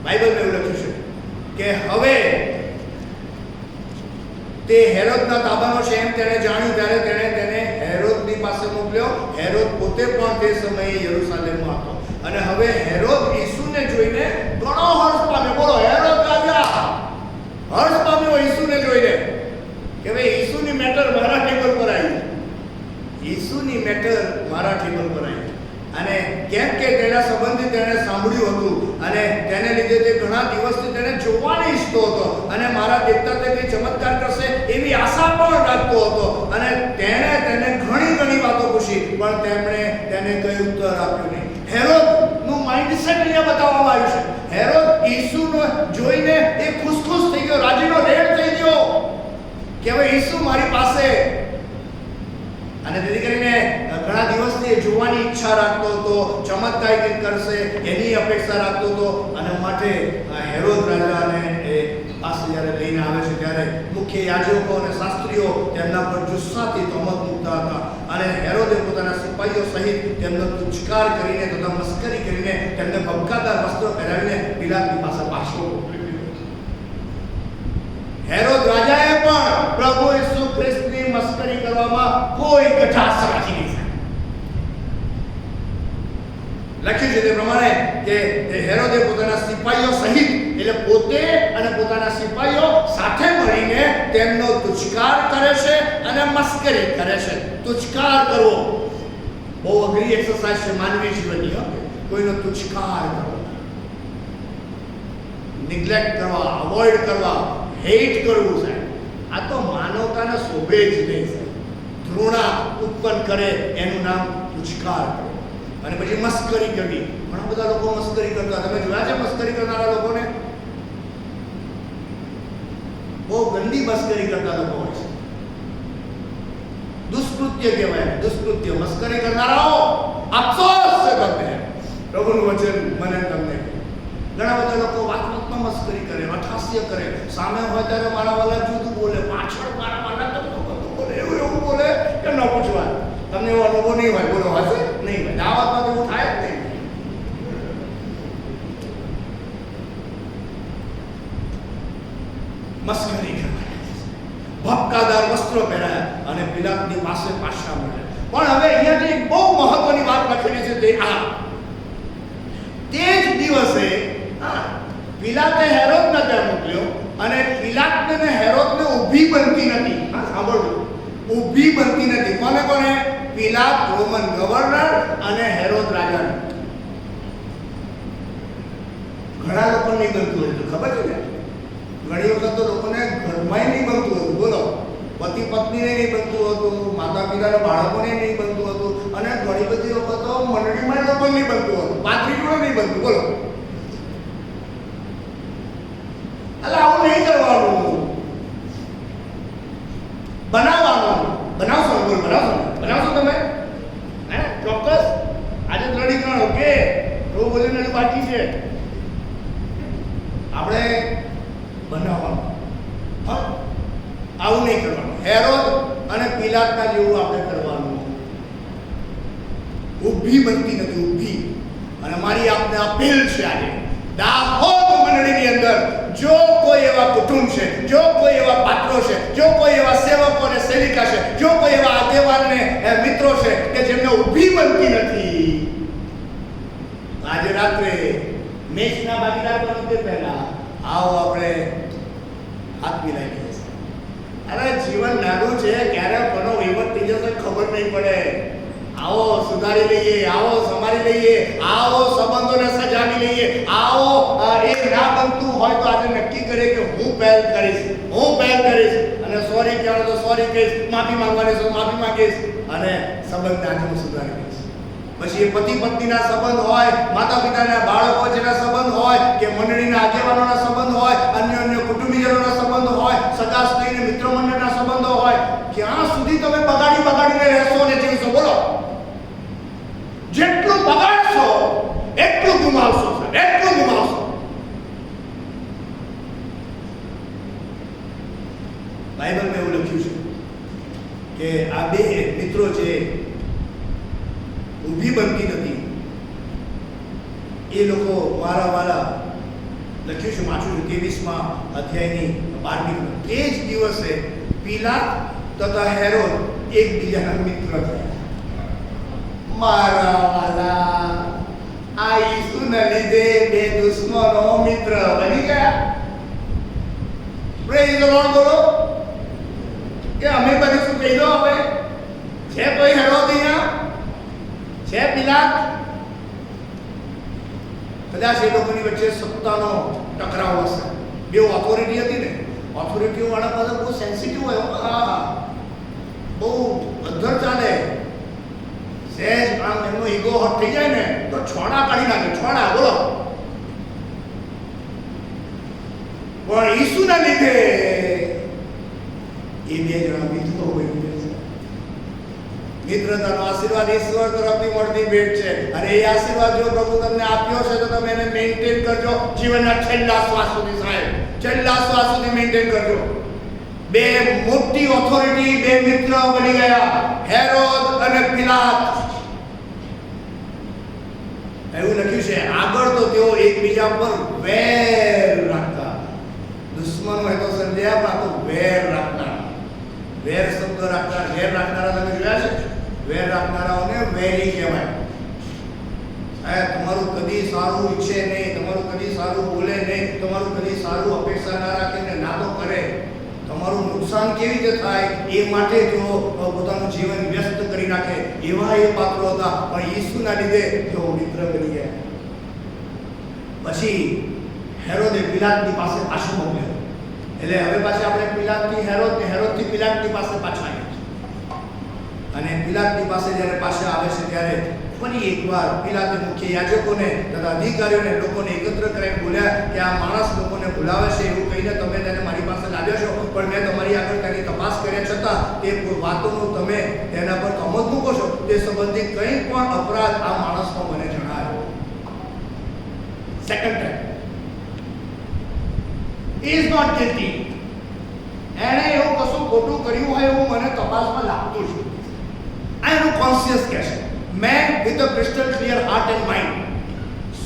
બાઇબલમાં એવું લખ્યું છે કે હવે તે હેરોદના તાબાનો છે એમ તેણે જાણ્યું ત્યારે તેણે તેને હેરોદની પાસે મોકલ્યો. હેરોદ પોતે પણ તે સમયે યરૂશાલેમમાં હતો. અને હવે હેરોદ ઈસુને જોઈને ઘણો હર્ષ પામ્યો. બોલો, હેરોદ રાજા હર્ષ પામ્યો ઈસુને જોઈને કે ભાઈ ઈસુની મેટર મારા ટેબલ પર આવી. ઈસુની મેટર મારા ટેબલ પર આવી. અને કેમ કે તેના સંબંધી તેણે સાંભળ્યું હતું અને તેને લીધે તે ઘણા દિવસથી તેને જોવાની ઈચ્છતો હતો અને મારા દેવતા તે કંઈ ચમત્કાર કરશે એવી આશા પણ રાખતો હતો. અને તેણે તેને ઘણી વાતો પૂછી, પણ તેમણે તેને કંઈ ઉત્તર આપ્યો નહીં. હેરોદનું માઇન્ડસેટ અહીંયા બતાવવામાં આવ્યું છે. હેરોદ ઈસુને જોઈને એ ખુશ થઈ ગયો, રાજીનો રેડ થઈ ગયો કે હવે ઈસુ મારી પાસે. અને તેથી કરીને ઘણા દિવસથી જોવાની ઈચ્છા રાખતો હતો, ચમત્કાર કંઈક કરશે એની અપેક્ષા રાખતો હતો. અને માટે હેરોદ રાજાને એ પાસે જ્યારે લઈને આવે છે ત્યારે મુખ્ય યાજકો અને શાસ્ત્રીઓ તેમના પર જુસ્સાથી તહોમત મૂકતા હતા. અને હેરોદે પોતાના સિપાહીઓ સહિત તેમનો તુચ્છકાર કરીને તથા મસ્કરી કરીને તેમને ભભકાદાર વસ્ત્રો પહેરાવીને પિલાતની પાસે પાછો મોકલ્યો. હેરોદ રાજાએ પણ પ્રભુ ઈસુ ખ્રિસ્તની મસ્કરી કરવામાં કોઈ કચાશ રાખી નહીં. લખ્યું છે તે પ્રમાણે કે હેરોદે પોતાના સિપાહીઓ સહિત, એટલે પોતે અને પોતાના સિપાહીઓ સાથે મળીને તેમનો તુચ્છકાર કરે છે અને મસ્કરી કરે છે. તુચ્છકાર કરવો બહુ અઘરી એક્સરસાઇઝ છે માનવી જીવનની. કોઈનો તુચ્છકાર કરવો, નિગ્લેક્ટ કરવા, અવોઇડ કરવા, હેટ કરવું સાહેબ, આ તો માનવતાને શોભે જ નહીં સાહેબ. ધૃણા ઉત્પન્ન કરે એનું નામ તુચ્છકાર કરવો. અને પછી મસ્કરી કરવી. ઘણા બધા લોકો મસ્કરી કરતા, તમે જોયા છે મસ્કરી કરનારા લોકોને? બહુ ગંદી મસ્કરી કરતા લોકો હોય છે. દુષ્કૃત્ય કહેવાય, દુષ્કૃત્ય. મસ્કરી કરનારાઓ અફસોસ છે તમને. પ્રભુનું વચન મને તમને. ઘણા બધા લોકો વાતમાં મસ્કરી કરે, અઠાસ્ય કરે. સામે હોય ત્યારે મારા વાલા જુદું બોલે, પાછળ મારા વાલા બોલે, એવું બોલે કે ન પૂછવા. તમને એવો અનુભવ નહીં હોય? બોલો, હશે નહીં હોય? આ વાતમાં એવું થાય જ નહીં. મસ્કરી કરવાની, ભપકાદાર વસ્ત્રો પહેરાયા અને પિલાતની પાસે પાછા મળ્યા. પણ હવે અહીંયા જે બહુ મહત્વની વાત લખેલી છે તે આ દિવસે પિલાતે હેરોદને ત્યાં મોકલ્યો અને પિલાતને ને હેરોદને ઊભી બનતી નથી. સાંભળજો, ઊભી બનતી નથી. કોને? પિલાત રોમન ગવર્નર અને હેરોદ રાજા. ઘણા લોકો નહીં બનતું હતું, ખબર છે ને? ઘણી વખત તો લોકોને ઘરમાં નહીં બનતું હતું. બોલો, પતિ પત્નીને નહીં બનતું હતું, માતા પિતાના બાળકોને નહીં બનતું હતું, અને ઘણી બધી વખત તો મંડળીમાં લોકો નહીં બનતું હતું, પાત્રી જોડે નહીં બનતું. બોલો, એટલે આવું નહીં કરવાનું, બનાવવાનું. બનાવશો તમે? હે, ચોક્કસ. આજે દ્રઢીકરણ. ઓકે, એવું બધું બાકી છે. આપણે બનાવવાનું. હા, આવું નહીં કરવાનું. હેરોદ અને પિલાતના જેવું આપણે કરવાનું. ઊભી બનતી નથી, ઊભી. અને મારી આપને અપીલ છે આજે, દાહોદ મંડળીની અંદર જો કોઈ એવા કુટુંબ છે, જો કોઈ એવા પાત્રો છે, જો કોઈ એવા સેવકો અને સેવિકા છે, જો કોઈ એવા આગેવાન ને મિત્રો છે કે જેમને ઊભી બનતી નથી, આજે રાત્રે મેચના ભાગીદાર બનતે પહેલા આવો આપણે હાથ મિલાવી દઈએ. અરે જીવન નાનું છે, ક્યારે કોનો વહીવટ થઈ જશે ખબર નહીં પડે. આવો સુધારી લઈએ, આવો સંભાળી લઈએ, આવો સંબંધોને સજાવી લઈએ, આવો એ ના બનતું હોય તો આજે નક્કી કરીએ કે હું પહેલ કરીશ, અને સોરી કહેવાનું તો સોરી કહીશ, માફી માંગવાની તો માફી માંગીશ, અને સંબંધ આજે હું સુધારી લઈશ. પછી એ પતિ પત્નીના સંબંધ હોય, માતા પિતાના બાળકો વચ્ચેના સંબંધ હોય, કે મંડળીના આગેવાનોના સંબંધ હોય, અન્ય કુટુંબીજનોના સંબંધ હોય, સગા સ્ત્રી અને મિત્ર મંડળના સંબંધો હોય, ક્યાં સુધી તમે બગાડીને રહેશો અને જીવશો? બોલો, જેટલું બગાડશો એટલું ગુમાવશો, એટલું ગુમાવશો. બાઇબલમાં એવું લખ્યું છે કે આ બે મિત્રો છે, ઊભી બનતી નથી. એ લોકો મારા વાલા લખ્યું છે, વાંચું છું 23મા અધ્યાયની 12મી. એ જ દિવસે પિલાત તથા હેરોદ એકબીજાના મિત્ર થયા. મારા વાલા, આ ઈસુના લીધે બે દુશ્મનો મિત્ર બની ગયા. Praise the lord. બોલો કે અમે બનીશું. કહી દો હવે, છે કોઈ હેરોદિયા? છે પિલાત? કદાચ એ લોકોની વચ્ચે સત્તાનો ટકરાવ હશે. બે ઓથોરિટી હતી ને, ઓથોરિટીઓ વાળા પાસે બહુ સેન્સિટિવ હોય. હા, બહુ અધર ચાલે. સહેજ આમ એમનો ઈગો હટ થઈ જાય ને તો છોડા કાઢી નાખે. છોડા. બોલો. પણ ઈસુના લીધે એ બે જણા મિત્રો હોય. મિત્રતાનો આશીર્વાદ ઈશ્વર તરફથી મળતી ભેટ છે, અને એ આશીર્વાદ જો પ્રભુ તમને આપ્યો છે તો તમે એને મેન્ટેન કરજો જીવનના છેલ્લા શ્વાસ સુધી. સાહેબ, છેલ્લા શ્વાસ સુધી મેન્ટેન કરજો. બે મોટી ઓથોરિટી, બે મિત્ર બની ગયા, હેરોદ અને પિલાત. એવું લખ્યું છે આગળ તો તેઓ એકબીજા પર વેર રાખતા. દુશ્મન હોય તો સંધ્યા, પણ તો વેર રાખનાર. વેર શબ્દ રાખનાર, વેર રાખનારા તમે જોયા છે? વેર રાખનારાઓને વેરી કહેવાય. તમારું કદી સારું ઈચ્છે નહીં, તમારું કદી સારું બોલે નહીં, તમારું કદી સારું અપેક્ષા ના રાખે ને ના તો કરે. તમારું નુકસાન કેવી રીતે થાય એ માટે તેઓ પોતાનું જીવન વ્યસ્ત કરી નાખે, એવા એ પાત્રો હતા. પણ ઈસુના લીધે તેઓ મિત્ર બની ગયા. પછી હેરોદે પિલાતની પાસે પાછો મોકલ્યો. એટલે હવે પાછા આપણે પિલાતથી હેરોદ ને હેરોદથી પિલાતની પાસે પાછા આવ્યા છે. અને પિલાતની પાસે જ્યારે પાછા આવે છે ત્યારે ફરી એકવાર પિલાતે મુખ્ય યાજકોને તથા અધિકારીઓને લોકોને એકત્ર કરીને બોલ્યા કે આ માણસ લોકોને ભૂલાવે છે એવું કહીને તમે તેને મારી પાસે લાવ્યો છો, પણ મેં તમારી આગળ તેની તપાસ કર્યા છતાં તે વાતોનું તમે તેના પર અમલ મૂકો છો તે સંબંધી કંઈ પણ અપરાધ આ માણસનો મને જણાવ્યો. Second time is not guilty. એણે એવું કશું ખોટું કર્યું હોય એવું મને તપાસમાં લાગતું છે. આ એનું કોન્શિયસ કહે છે. Man with a crystal clear heart and mind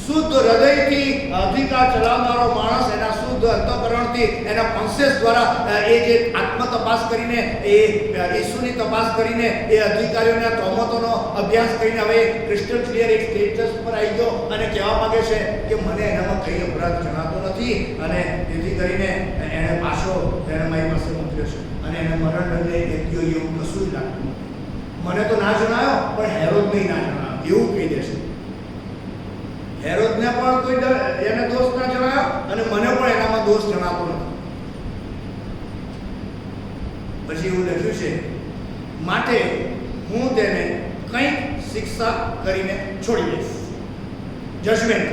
શુદ્ધ હૃદયથી અધિકાર ચલાવનારો માણસ એના શુદ્ધ અંતઃકરણથી એના કોન્શિયસ દ્વારા એ જે આત્મ તપાસ કરીને એ ઈસુની તપાસ કરીને એ અધિકારીઓના તહોમતોનો અભ્યાસ કરીને હવે ક્રિસ્ટલ ક્લિયર એક સ્ટેટસ પર આવી ગયો અને કહેવા માંગે છે કે મને એનામાં કંઈ અપરાધ જણાતો નથી અને તેથી કરીને એણે પાછો એને મારી પાસે મોકલ્યો છે અને એને મરણદંડને એટલો એવું કશું જ લાગતું નથી. મને તો ના જણાયો પણ હેરોદને ના જણાયો એવું કહી દેશે. હેરોદને પણ કોઈ એને દોષ ના જણાયો અને મને પણ એનામાં દોષ જણાતો નથી. પછી એવું લખ્યું છે, માટે હું તેને કંઈક શિક્ષા કરીને છોડી દઈશ. જજમેન્ટ.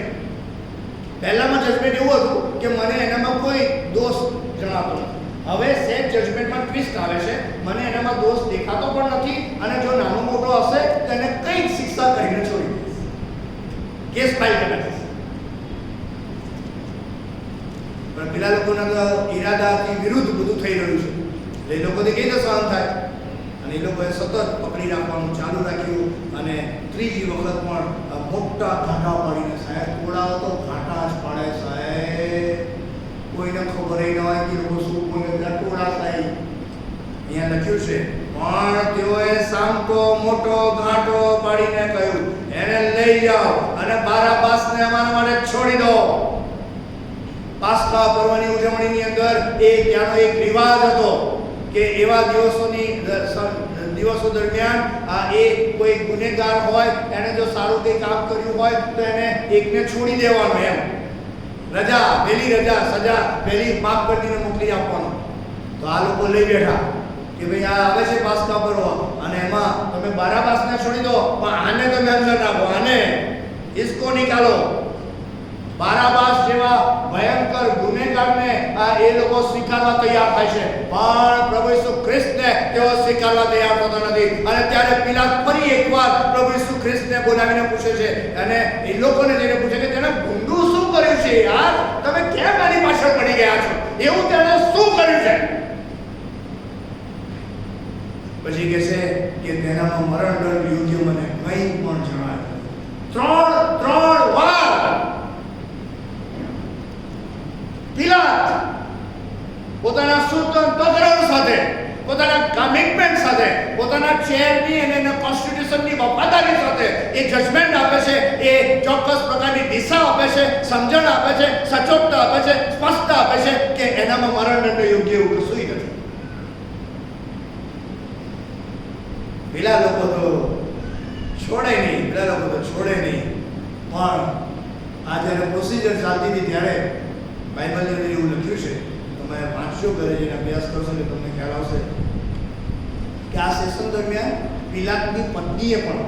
પહેલામાં જજમેન્ટ એવું હતું કે મને એનામાં કોઈ દોષ જણાતો નથી. હવે સેટ જજમેન્ટમાં ટ્વિસ્ટ આવે છે, મને એનામાં દોષ દેખાતો પણ નથી અને જો નાનો મોટો હશે તો એને કંઈક શિક્ષા કરીને છોડી દઈશ. કેસ ફાઇલ કરી દઈશ. પણ પેલા લોકોના તો ઈરાદાથી વિરુદ્ધ બધું થઈ રહ્યું છે. એ લોકોને કઈ રીતે સહન થાય? અને એ લોકોએ સતત પકડી રાખવાનું ચાલુ રાખ્યું અને ત્રીજી વખત પણ મોટા ઘાટા પાડીને, સાહેબ તોડાવો તો ઘાટા જ પાડે સાહેબ, કોઈને ખબર ન હોય કે લોકો શું કોઈને ટોળા થાય. અહીંયા લખ્યું છે, પણ તેઓએ સામટો મોટો ઘાટો પાડીને કહ્યું, એને લઈ જાઓ અને બારાબાસને અમારા માટે છોડી દો. પાસ્કા પર્વની ઉજવણીની અંદર ત્યાંનો એક રિવાજ હતો કે એવા દિવસો દરમિયાન કોઈ ગુનેગાર હોય, એને જો સારું કંઈ કામ કર્યું હોય તો એને એકને છોડી દેવાનો, એમ રજા, પહેલી રજા, સજા પહેલી માફ કરીને મોકલી આપવાનો. તો આ લોકો લઈ બેઠા કે ભાઈ આ આવે છે પાસ્કા પર્વ અને એમાં તમે બારાબાસને છોડી દો પણ આને તમે અંદર રાખો, આને ઇસકો નિકાલો. બારાબાસ જેવા ભયંકર ગુનેગારને એ લોકો સ્વીકારવા તૈયાર થાય છે, પણ પ્રભુ ઈસુ ખ્રિસ્તને તેઓ સ્વીકારવા તૈયાર થતા નથી. અને ત્યારે પિલાત ફરી એકવાર પ્રભુ ઈસુ ખ્રિસ્તને બોલાવીને પૂછે છે અને એ લોકોને જઈને પૂછે કે તેણે ભૂંડું શું કર્યું છે યાર, તમે કેમ આની પાછળ પડી ગયા છો, એવું તેણે શું કર્યું છે? પછી કહે છે કે તેનામાં મરણદંડ યોગ્ય મને કંઈ પણ જણાય. ત્રણ વાર પિલાત પોતાના શુદ્ધ અંતઃકરણ સાથે, પોતાના કમિટમેન્ટ સાથે, પોતાના ચેરની અને એના કોન્સ્ટિટ્યુશનની વફાદારી સાથે એ જજમેન્ટ આપે છે, એ ચોક્કસ પ્રકારની દિશા આપે છે, સમજણ આપે છે, સચોટતા આપે છે, સ્પષ્ટતા આપે છે કે એનામાં મરણદંડ યોગ્ય એવું કશું નથી. પેલા લોકો તો છોડે નહીં, પણ આ જ્યારે પ્રોસિજર ચાલતી હતી ત્યારે બાઇબલની અંદર એવું લખ્યું છે, તમે વાંચશો ઘરે જઈને અભ્યાસ કરશો એટલે તમને ખ્યાલ આવશે કે આ સેશન દરમિયાન પિલાતની પત્નીએ પણ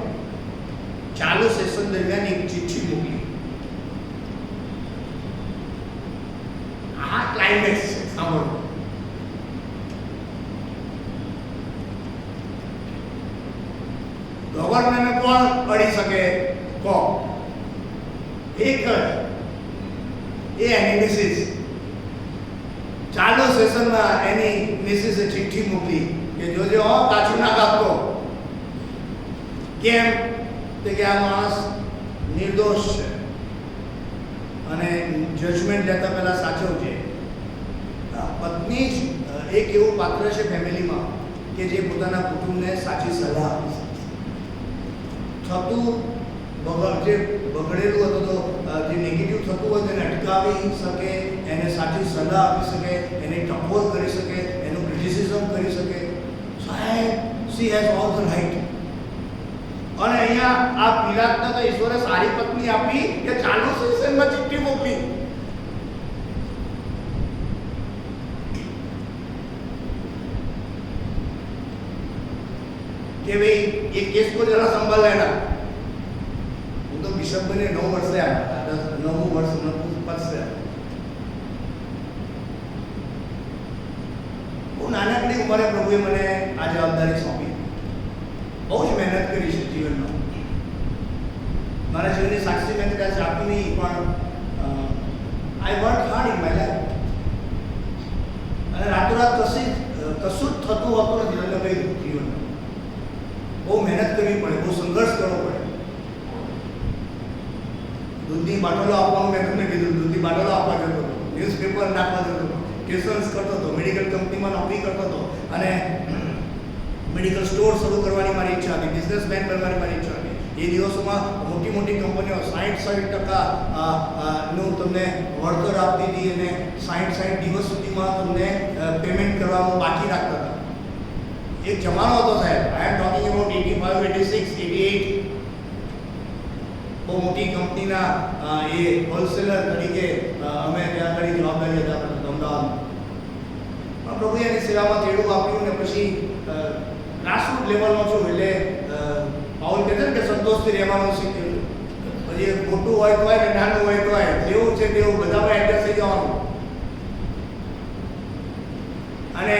ચાલુ સેશન દરમિયાન એક ચિઠ્ઠી મોકલી. આ ક્લાઇમેક્સ છે, સાંભળો. ગવર્નરને કોણ અડી શકે? એક જ એની મિસિસ. ચાલુ સેશનમાં એની મિસિસે ચિઠ્ઠી મોકલી કે જોજો કાચું ના કાપતો. કેમ? કે આ માણસ નિર્દોષ છે અને જજમેન્ટ લેતા પહેલા સાચવજે. પત્ની જ એક એવું પાત્ર છે ફેમિલીમાં કે જે પોતાના કુટુંબને સાચી સલાહ આપી શકે. જે બગડેલું હતું તો જે નેગેટિવ થતું હોય તેને અટકાવી શકે, એને સાચી સલાહ આપી શકે, એને ટકોર કરી શકે, એનું ક્રિટિસિઝમ કરી શકે. સાહેબ, she has all the right. અને અહીંયા આ પિલાતને તો ઈશ્વરે સારી પત્ની આપી કે ચાલુ સેશનમાં ચિઠ્ઠી મોકલી. કે ભાઈ ये केस को जरा संभाल लेना. હું તો બિશપ બને 9 વર્ષ થયા, 9મું વર્ષ પતશે. બહુ નાનકડી ઉંમરે પ્રભુએ મને આ જવાબદારી સોંપી. બહુ જ મહેનત કરી છે જીવનમાં. મારા જીવનની સાક્ષી મેં કદાચ આપી નહીં, પણ I work hard in my life. અને રાતોરાત કશું જ થતું હોતું નથી. એટલે ભાઈ જીવનમાં બહુ મહેનત કરવી પડે, બહુ સંઘર્ષ કરવો પડે. દૂધની બાટલો આપવાનું મેં તમને કીધું, દૂધની બાટલો આપવા જતો હતો, ન્યૂઝપેપર નાખવા જતો હતો, ટ્યુશન્સ કરતો હતો, મેડિકલ કંપનીમાં નોકરી કરતો હતો અને મેડિકલ સ્ટોર શરૂ કરવાની મારી ઈચ્છા હતી, બિઝનેસમેન બનવાની મારી ઈચ્છા હતી. એ દિવસોમાં મોટી મોટી કંપનીઓ 60% નું તમને વળતર આપતી હતી અને 60 દિવસ સુધીમાં તમને પેમેન્ટ કરવાનું બાકી રાખતા હતા. એક જમાનો હતો સાહેબ. આઈ એમ ટોકિંગ અબાઉટ 85, 86, 88. બહુ મોટી કંપનીના એ હોલસેલર તરીકે અમે ત્યાં આગળ જવાબદારી હતા અમદાવાદમાં. પણ પ્રભુએ એની સેવામાં તેડું આપ્યું ને પછી ગ્રાસરૂટ લેવલનો છું એટલે પાઉલ કહે છે ને કે સંતોષથી રહેવાનું શીખ્યું. પછી મોટું હોય તો હોય ને નાનું હોય તો હોય, જેવું છે તેવું બધામાં એડજસ્ટ થઈ જવાનું. અને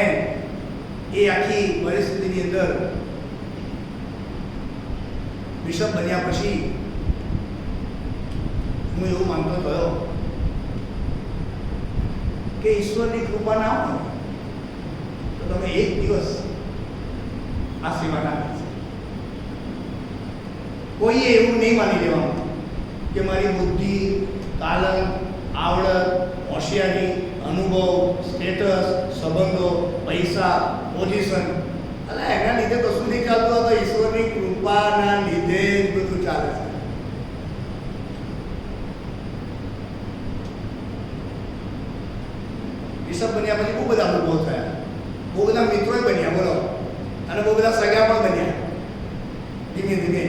એ આખી પરિસ્થિતિની અંદર બિશપ બન્યા પછી હું એવું માનતો થયો કે ઈશ્વરની કૃપા ના હોય તો તમે એક દિવસ આ સેવા ના કરી શકો. કોઈએ એવું નહીં માની લેવાનું કે મારી બુદ્ધિ, તાલંત, આવડત, હોશિયારી, અનુભવ, સ્ટેટસ, સંબંધો, પૈસા, પોઝિશન, એટલે એના લીધે કશું નહીં ચાલતું હતું. ઈશ્વરની કૃપાના લીધે જ બધું ચાલે છે. બિશપ બન્યા પછી બહુ બધા અનુભવ થયા, બહુ બધા મિત્રોય બન્યા, બોલો, અને બહુ બધા સગા પણ બન્યા. ધીમે ધીમે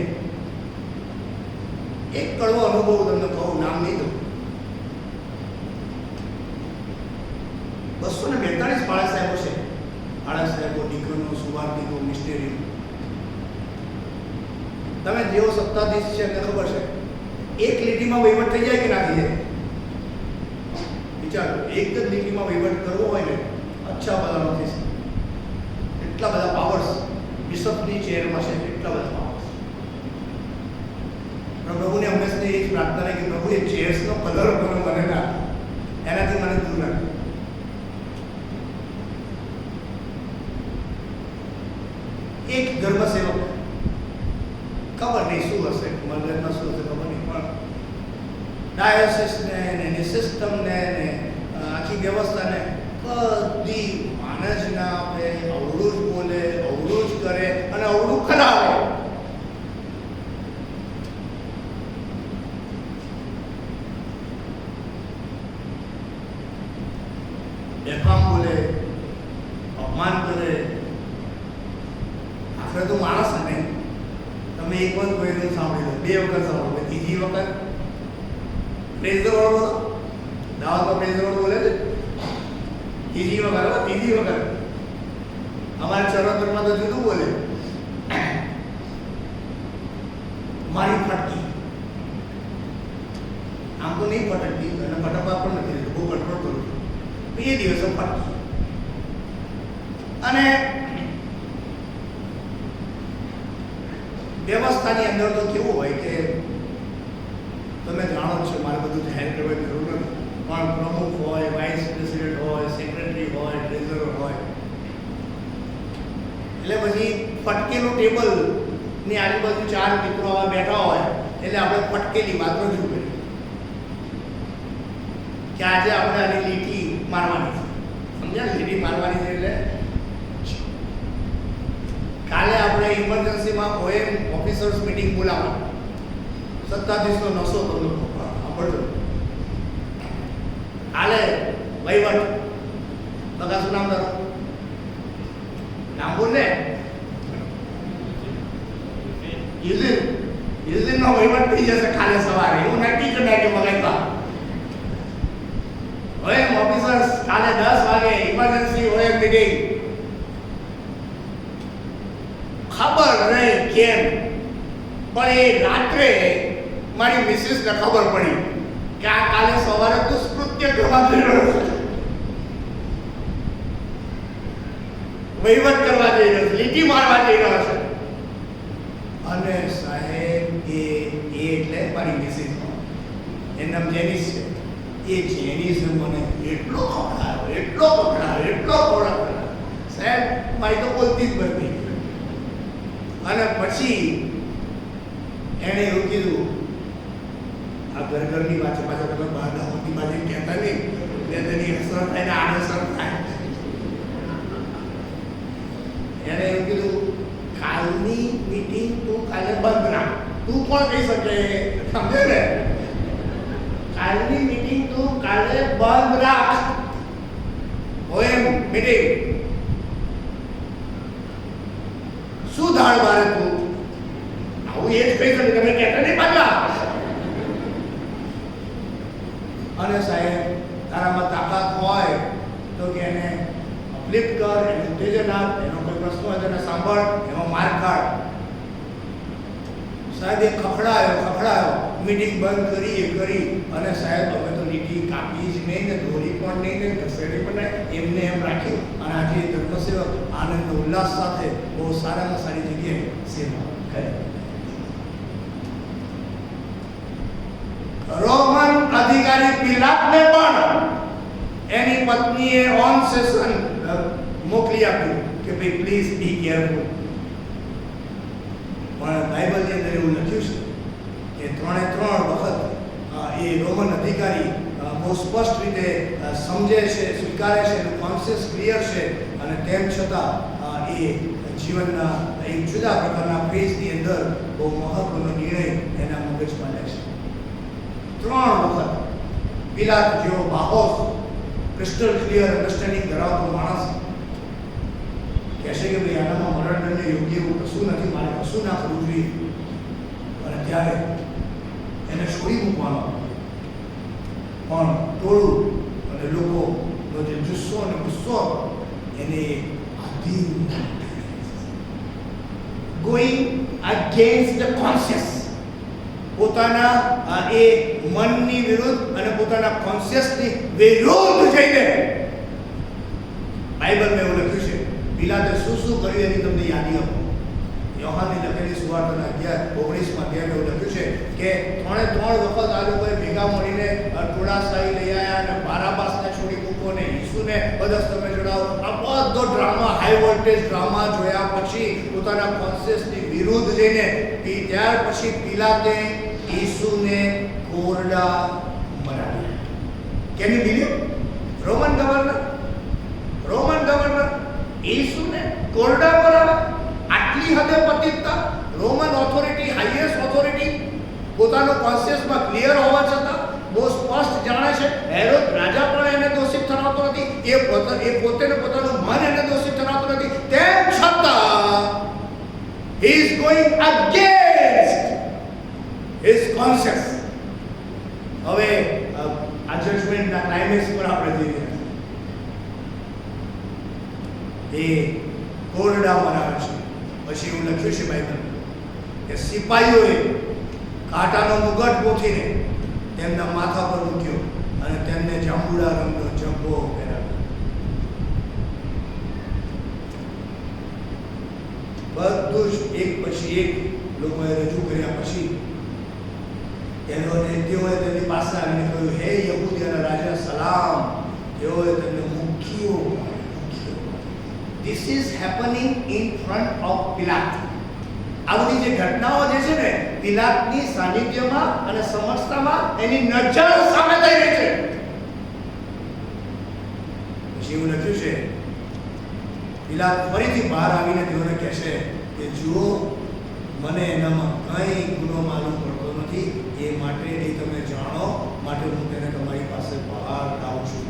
એક કડવો અનુભવ તમને કહું, નામ નહીં દઉં. 242 બાળક સાહેબો છે, બાળક સાહેબો, ડીકનો, સુવાર્તિકો, મિશનરીઓ. તમે જેવો સત્તાધીશ છે એમને ખબર છે એક લીટીમાં વહીવટ થઈ જાય કે ના થઈ જાય? વિચારો, એક જ લીટીમાં વહીવટ કરવો હોય ને અચ્છા બધા નથી. એટલા બધા પાવર્સ બિશપની ચેરમાં છે, એટલા બધા પાવર્સ. પ્રભુને હંમેશા એ જ પ્રાર્થના રહી કે પ્રભુ એ ચેર્સનો કલર મને ના, એનાથી મને દૂર રાખે. એક ધર્મસેવક, ખબર નહીં શું હશે, મંદિરમાં શું હશે ખબર નહીં, પણ ડાયોસિસને એની સિસ્ટમને આખી વ્યવસ્થાને બધી માને જ ના આપે, અવળું જ બોલે, અવળું જ કરે અને અવળું કરાવે. બેફામ બોલે, અપમાન કરે. આખરે તો માણસ નહીં. તમે એક વખત કોઈનું સાંભળી લો, બે વખત સાંભળો, ત્રીજી વખત પ્રેઝ ધ લોર્ડ બોલો. દાવાતમાં પ્રેઝ ધ લોર્ડ બોલે છે. ત્રીજી વખત, ત્રીજી વખત અમારા ચરોતરમાં તો જુદું બોલે. મારી ફટકી આમ તો નહીં ફટકતી અને ફટકવા પણ નથી, બહુ કંટ્રોલ કરું છું. એ દિવસો ફટકી. અને વ્યવસ્થાની અંદર તો કેવું હોય કે તમે જાણો જ છો, મારે બધું જાહેર કરવાની જરૂર નથી, પણ પ્રમુખ હોય, વાઇસ પ્રેસિડેન્ટ હોય, સેક્રેટરી હોય, ટ્રેઝરર હોય, એટલે પછી ફટકેલું ટેબલની આજુબાજુ 4 મિત્રો આવા બેઠા હોય એટલે આપણે ફટકેલી વાત રજૂ કરીએ કે આજે આપણે આની લીટી મારવાની છે. સમજ્યા? લીટી મારવાની છે એટલે કાલે આપણે ઇમરજન્સીમાં ઓએમ ઓફિસર્સ મીટિંગ બોલાવવાની. સત્તાધીશનો નશો તમને સાંભળજો. કાલે વહીવટ, બગા શું નામ તારું? નામ બોલ ને. યુઝિનનો વહીવટ થઈ જશે કાલે સવારે, એવું નક્કી કરી નાખ્યું મગજમાં. ઓએમ ઓફિસર્સ કાલે 10 વાગે ઇમરજન્સી ઓએમ મીટિંગ. ખબર નહીં કેમ પણ એ રાત્રે મારી મિસિસને ખબર પડી કે આ કાલે સવારે દુષ્કૃત્ય કરવા જઈ રહ્યો છે, વહીવટ કરવા જઈ રહ્યો છે, લીટી મારવા જઈ રહ્યો છે. અને સાહેબ એ એટલે મારી મિસિસ, એનું નામ જેનિસ છે. એ જેનિસ મને એટલો ખવડાવ્યો સાહેબ, મારી તો બોલતી જ બનતી. અને પછી એણે એવું કીધું, આ ઘરની વાત છે, પાછા તમે બહારના હોતી બાજુ કહેતા નહીં, એટલે તેની અસર થાય ને આડ અસર થાય. એને એવું કીધું, કાલની મીટિંગ તું કાલે બંધ રાખ. તું પણ કહી શકે, સમજે ને? કાલની મીટિંગ તું કાલે બંધ રાખ. ઓએમ મીટિંગ શું ધાડ બારે તું આવું એ જ કહી શકે, તમે કહેતા નહીં પાછા. અને સાહેબ તારામાં તાકાત હોય તો કે એને અપલિફ્ટ કર, એને ઉત્તેજન આપ, એનો કોઈ પ્રશ્ન હોય તો એને સાંભળ, એનો માર્ગ કાઢ. સાહેબ એ ખખડાયો, મીટિંગ બંધ કરી અને સાહેબ અમે તો લીટી કાપી જ નહીં ને દોરી પણ નહીં ને ઘસેડી પણ નહીં, એમને એમ રાખ્યું. અને આજે ધર્મસેવક આનંદ ઉલ્લાસ સાથે બહુ સારામાં સારી જગ્યાએ સેવા કરે. રોમન અધિકારી પિલાતને પણ એની પત્નીએ ઓન સેશન મોકલી આપ્યું કે ભાઈ પ્લીઝ બી કેરફુલ. પણ બાઇબલની અંદર એવું લખ્યું છે કે 3 વખત એ રોમન અધિકારી બહુ સ્પષ્ટ રીતે સમજે છે, સ્વીકારે છે, એનું કોન્શિયસ ક્લિયર છે, અને તેમ છતાં એ જીવનના એક જુદા પ્રકારના ફેઝની અંદર બહુ મહત્વનો નિર્ણય એના મગજમાં લે છે. 3 વખત પિલાત જેવો બાહોશ ક્રિસ્ટલ ક્લિયર અન્ડરસ્ટેન્ડિંગ ધરાવતો માણસ કહેશે કે ભાઈ આનામાં મરણદંડને યોગ્ય એવું કશું નથી, મારે કશું ના કરવું જોઈએ. અને ત્યારે એને છોડી મૂકવાનો પણ ટોળું અને લોકોનો જે જુસ્સો અને ગુસ્સો એને આધીન ગોઈંગ અગેન્સ્ટ ધ કોન્શિયસ, પોતાના એ મનની વિરુદ્ધ અને પોતાના કોન્શિયસની વિરુદ્ધ જઈને. બાઇબલમાં એવું લખ્યું છે, પિલાતે શું કર્યું એની તમને યાદી આપો. યોહાનની લખેલી સુવાર્તાના 19 એવું લખ્યું છે કે 3 વખત આ લોકોએ ભેગા મળીને ટોળાશાહી લઈ આવ્યા અને બારાબાસને છોડી મૂકો ને ઈસુને બદસ તમે જોડાવો. આ બધો ડ્રામા, હાઈ વોલ્ટેજ ડ્રામા જોયા પછી પોતાના કોન્શિયસની વિરુદ્ધ જઈને ત્યાર પછી પિલાતે ઈસુને કોરડા મરાવ્યા. Can you believe? Roman governor ઈસુને કોરડા મરાવ્યા. આટલી હદે પતિતતા. રોમન ઓથોરિટી, હાઈએસ્ટ ઓથોરિટી, પોતાનો કોન્શિયસમાં ક્લિયર હોવા છતાં બહુ સ્પષ્ટ જાણે છે હેરોદ રાજા પણ એને દોષિત ઠરાવતો નથી, એ પોતે પોતાનું મન એને દોષિત ઠરાવતો નથી, તેમ છતાં he is going against his conscience. હવે આ જજમેન્ટના ક્લાઇમેક્સ પર આપણે જઈ રહ્યા છીએ. એ કોરડા મરાવે છે. પછી એવું લખ્યું છે બાઇબલ કે સિપાહીઓએ કાંટાનો મુગટ ગોથીને તેમના માથા પર મૂક્યો અને તેમને જાંબુડા રંગનો જબ્બો પહેરાવ્યો. બધું જ એક પછી એક લોકોએ રજૂ કર્યા પછી તેઓએ તેમની પાસે આવીને કહ્યું, હે યહૂદીના રાજા સલામ. તેઓએ તેમને મુખ્યો. This is happening in front of Pilate. આ બધી જે ઘટનાઓ જે છે ને પિલાતની સાનિધ્યમાં અને સમક્ષતામાં એની નજર સામે થઈ રહી છે. પછી એવું લખ્યું છે, પિલાત ફરીથી બહાર આવીને તેઓને કહેશે કે જુઓ, મને એનામાં કંઈ ગુનો માલુમ પડતો નથી, એ માટે એ તમે જાણો માટે હું તેને તમારી પાસે બહાર લાવું છું.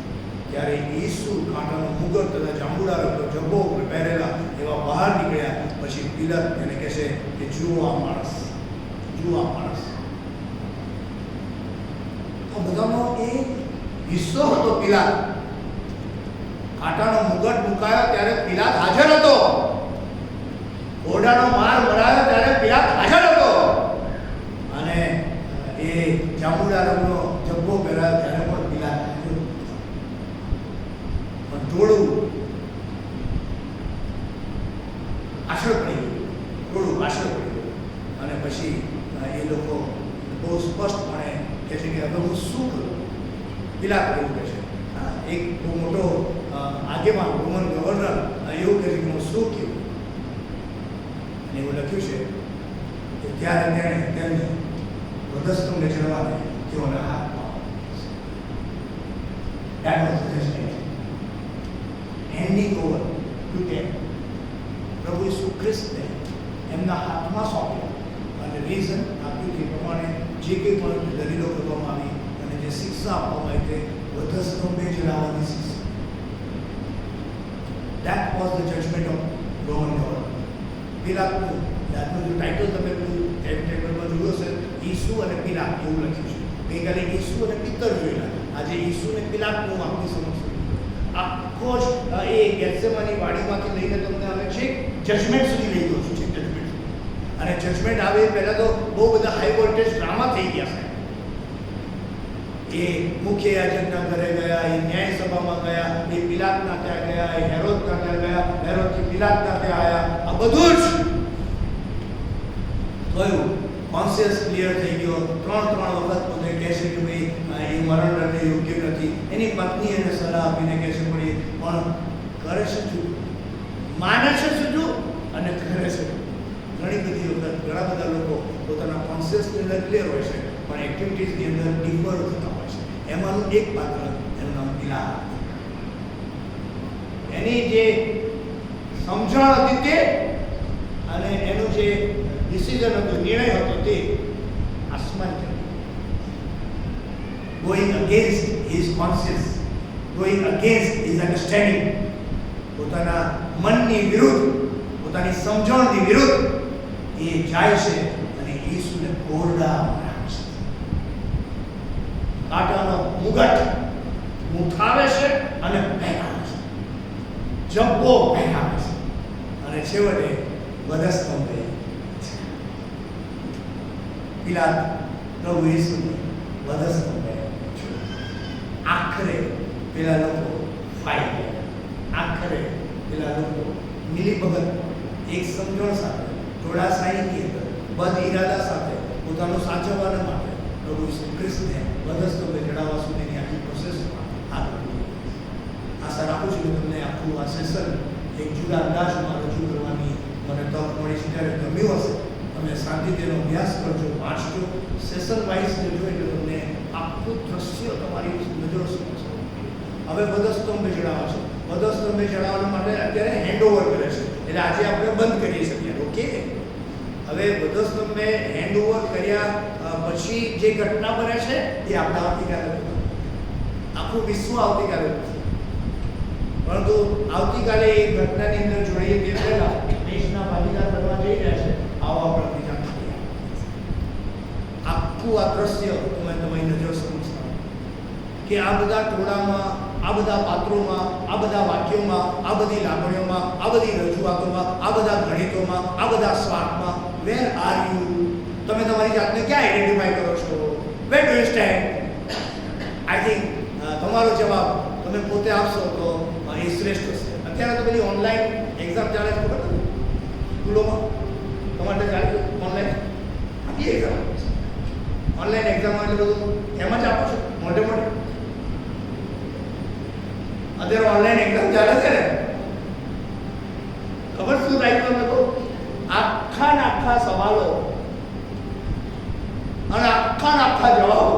ત્યારે ઈસુ કાંટાનો મુગટ તથા જાંબુડા રંગનો જબ્બો પહેરેલા એવા બહાર નીકળ્યા. પછી પિલાત એને કહેશે કે જુઓ આ માણસ. આ બધાનો એ હિસ્સો હતો. પિલાત કાંટાનો મુગટ મુકાયો ત્યારે પિલાત હાજર હતો. ઘોડાનો માર મરાયો ત્યારે પિલાત હાજર હતો. અને એ જાંબુડા રંગનો જબ્બો પહેરાયો ત્યારે પણ પિલાત હાજર હતો. ટોળું પાછળ પડી ગયું. અને પછી એ લોકો બહુ સ્પષ્ટપણે કહે છે કે હવે હું શું કરું. પિલાત એવું કહે છે. એક બહુ મોટો આગેવાન રોમન ગવર્નર એવું કહે છે કે હું શું કહ્યું. અને એવું લખ્યું છે કે ત્યારે તેણે તેમને વધસ્તંભને ચડવા દે તેઓના હાથમાં. That was the destination. Handing over to them. પ્રભુ ઈસુ ખ્રિસ્તને એમના હાથમાં સોંપ્યો અને રીઝન આપ્યું તે પ્રમાણે જે કંઈ પણ દલીલો કરવામાં આવી અને જે શિક્ષા આપવામાં આવી તે વધસ્તંભે ચડાવવાની શિક્ષા. That was the judgment of Roman government. પિલાતનું આજનું જે ટાઇટલ તમે ટેબલમાં જોયું હશે, ઈસુ અને પિલાત એવું લખ્યું છે. ગઈકાલે ઈસુ અને પિત્તર જોયેલા, આજે ઈસુ અને પિલાતનું આપણી સમક્ષ આખો જ એ ગેત્સેમાની વાડીમાંથી લઈને તમને હવે છેક જજમેન્ટ સુધી લઈ ગયો છું, છેક જજમેન્ટ. અને જજમેન્ટ આવે પહેલાં તો બહુ બધા હાઈ વોલ્ટેજ ડ્રામા થઈ ગયા છે. એ મુખ્ય યાજકના ઘરે ગયા, એ ન્યાય સભામાં ગયા, એ પિલાતના ત્યાં ગયા, એ હેરોદના ત્યાં ગયા, હેરોદથી પિલાતના ત્યાં આવ્યા. આ બધું જ થયું. કોન્શિયસ ક્લિયર થઈ ગયો. ત્રણ વખત પોતે કહે છે કે ભાઈ એ મરણ દંડને યોગ્ય નથી. એની પત્ની એને સલાહ આપીને કહે છે પણ કરે છે શું, માને છે શું અને કરે છે. ઘણી બધી વખત ઘણા બધા લોકો પોતાના કોન્શિયસની અંદર ક્લિયર હોય છે પણ એક્ટિવિટીઝની અંદર ડિફર થતા હોય છે. એમાંનું એક પાત્ર એનું નામ પિલાત. એની જે સમજણ હતી તે અને એનું જે ડિસિઝન હતું, નિર્ણય હતો તે આસમાન going against his conscience, going against his understanding. પોતાના મનની વિરુદ્ધ, પોતાની સમજણની વિરુદ્ધ એ જાય છે અને ઈસુને કોરડા બનાવે છે. કાંટાનો મુગટ મુઠાવે છે અને પહેરાવે છે, જબ્બો પહેરાવે છે અને છેવટે વધસ્તંભે પિલાત પ્રભુ ઈસુને વધસ્તંભે. આખરે પેલા લોકો ફાઈ ગયા. આખરે પેલા લોકો મિલીભગત એક સમજણ સાથે, ટોળાશાહીની અંદર બદ ઇરાદા સાથે પોતાનું સાચવવાના માટે પ્રભુ ઈસુ ખ્રિસ્તને વધસ્તંભે ચડાવવા સુધીની આખી પ્રોસેસમાં આગળ વધી. આશા રાખું છું કે તમને આખું આ સેશન એક જુદા અંદાજમાં રજૂ કરવાની મને તક મળી છે. ત્યારે ગમ્યું હશે તમે શાંતિથી એનો અભ્યાસ કરજો, વાંચજો, સેશન વાઇઝ જજો એટલે તમને આખું દ્રશ્ય તમારી નજરો સમજશે. હવે વધસ્તંભે ચડાવવા છે. વધસ્તંભે ચડાવવા માટે અત્યારે હેન્ડઓવર કરે છે એટલે આજે આપણે બંધ કરી શકીએ. ઓકે, હવે વધસ્તંભે હેન્ડઓવર કર્યા પછી જે ઘટના બને છે એ આપણે આવતીકાલે, આખું વિશ્વ આવતીકાલે. પરંતુ આવતીકાલે એ ઘટનાની અંદર જોડાઈએ તે પહેલા દેશના ભાગીદાર બનવા જઈ રહ્યા છે. આવો આપણે બીજા આખું આ દ્રશ્ય તમે તમારી નજર સમજતા કે આ બધા ટોળામાં, આ બધા પાત્રોમાં, આ બધા વાક્યોમાં, આ બધી લાગણીઓમાં, આ બધી રજૂઆતોમાં, આ બધા ગણિતોમાં, આ બધા સ્વાર્થમાં, વેર આર યુ? તમે તમારી જાતને ક્યાં આઈડેન્ટિફાઈ કરો છો? Where do you stand? I think તમારો જવાબ તમે પોતે આપશો તો એ શ્રેષ્ઠ હશે. અત્યારે તો પેલી ઓનલાઈન એક્ઝામ ચાલે છે, ખબર નથી સ્કૂલોમાં તમારે ચાલે ઓનલાઈન આપી એક્ઝામ. ઓનલાઈન એક્ઝામ એટલે બધું એમ જ આપો છો મોટે મોટે. અત્યારે ઓનલાઈન એક્ઝામ ચાલે છે ને, ખબર શું થાય તમને કહું? આખા સવાલો અને આખા જવાબો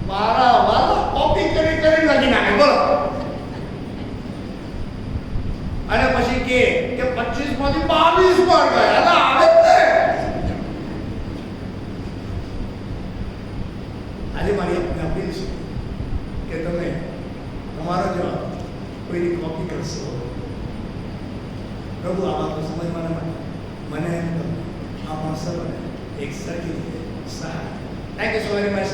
મારા વાલા કોપી કરી લખી નાખે. બોલો. અને પછી કે 25 માંથી 22 પર ગયા. આવે ને આજે મારી અપીલ છે કે તમે તમારો જવાબ કોઈની કોપી કરશો. પ્રભુ આ વાતો સમજવાના માટે મને આ માણસોને એક સરખી રીતે સહાય. Thank you so very much.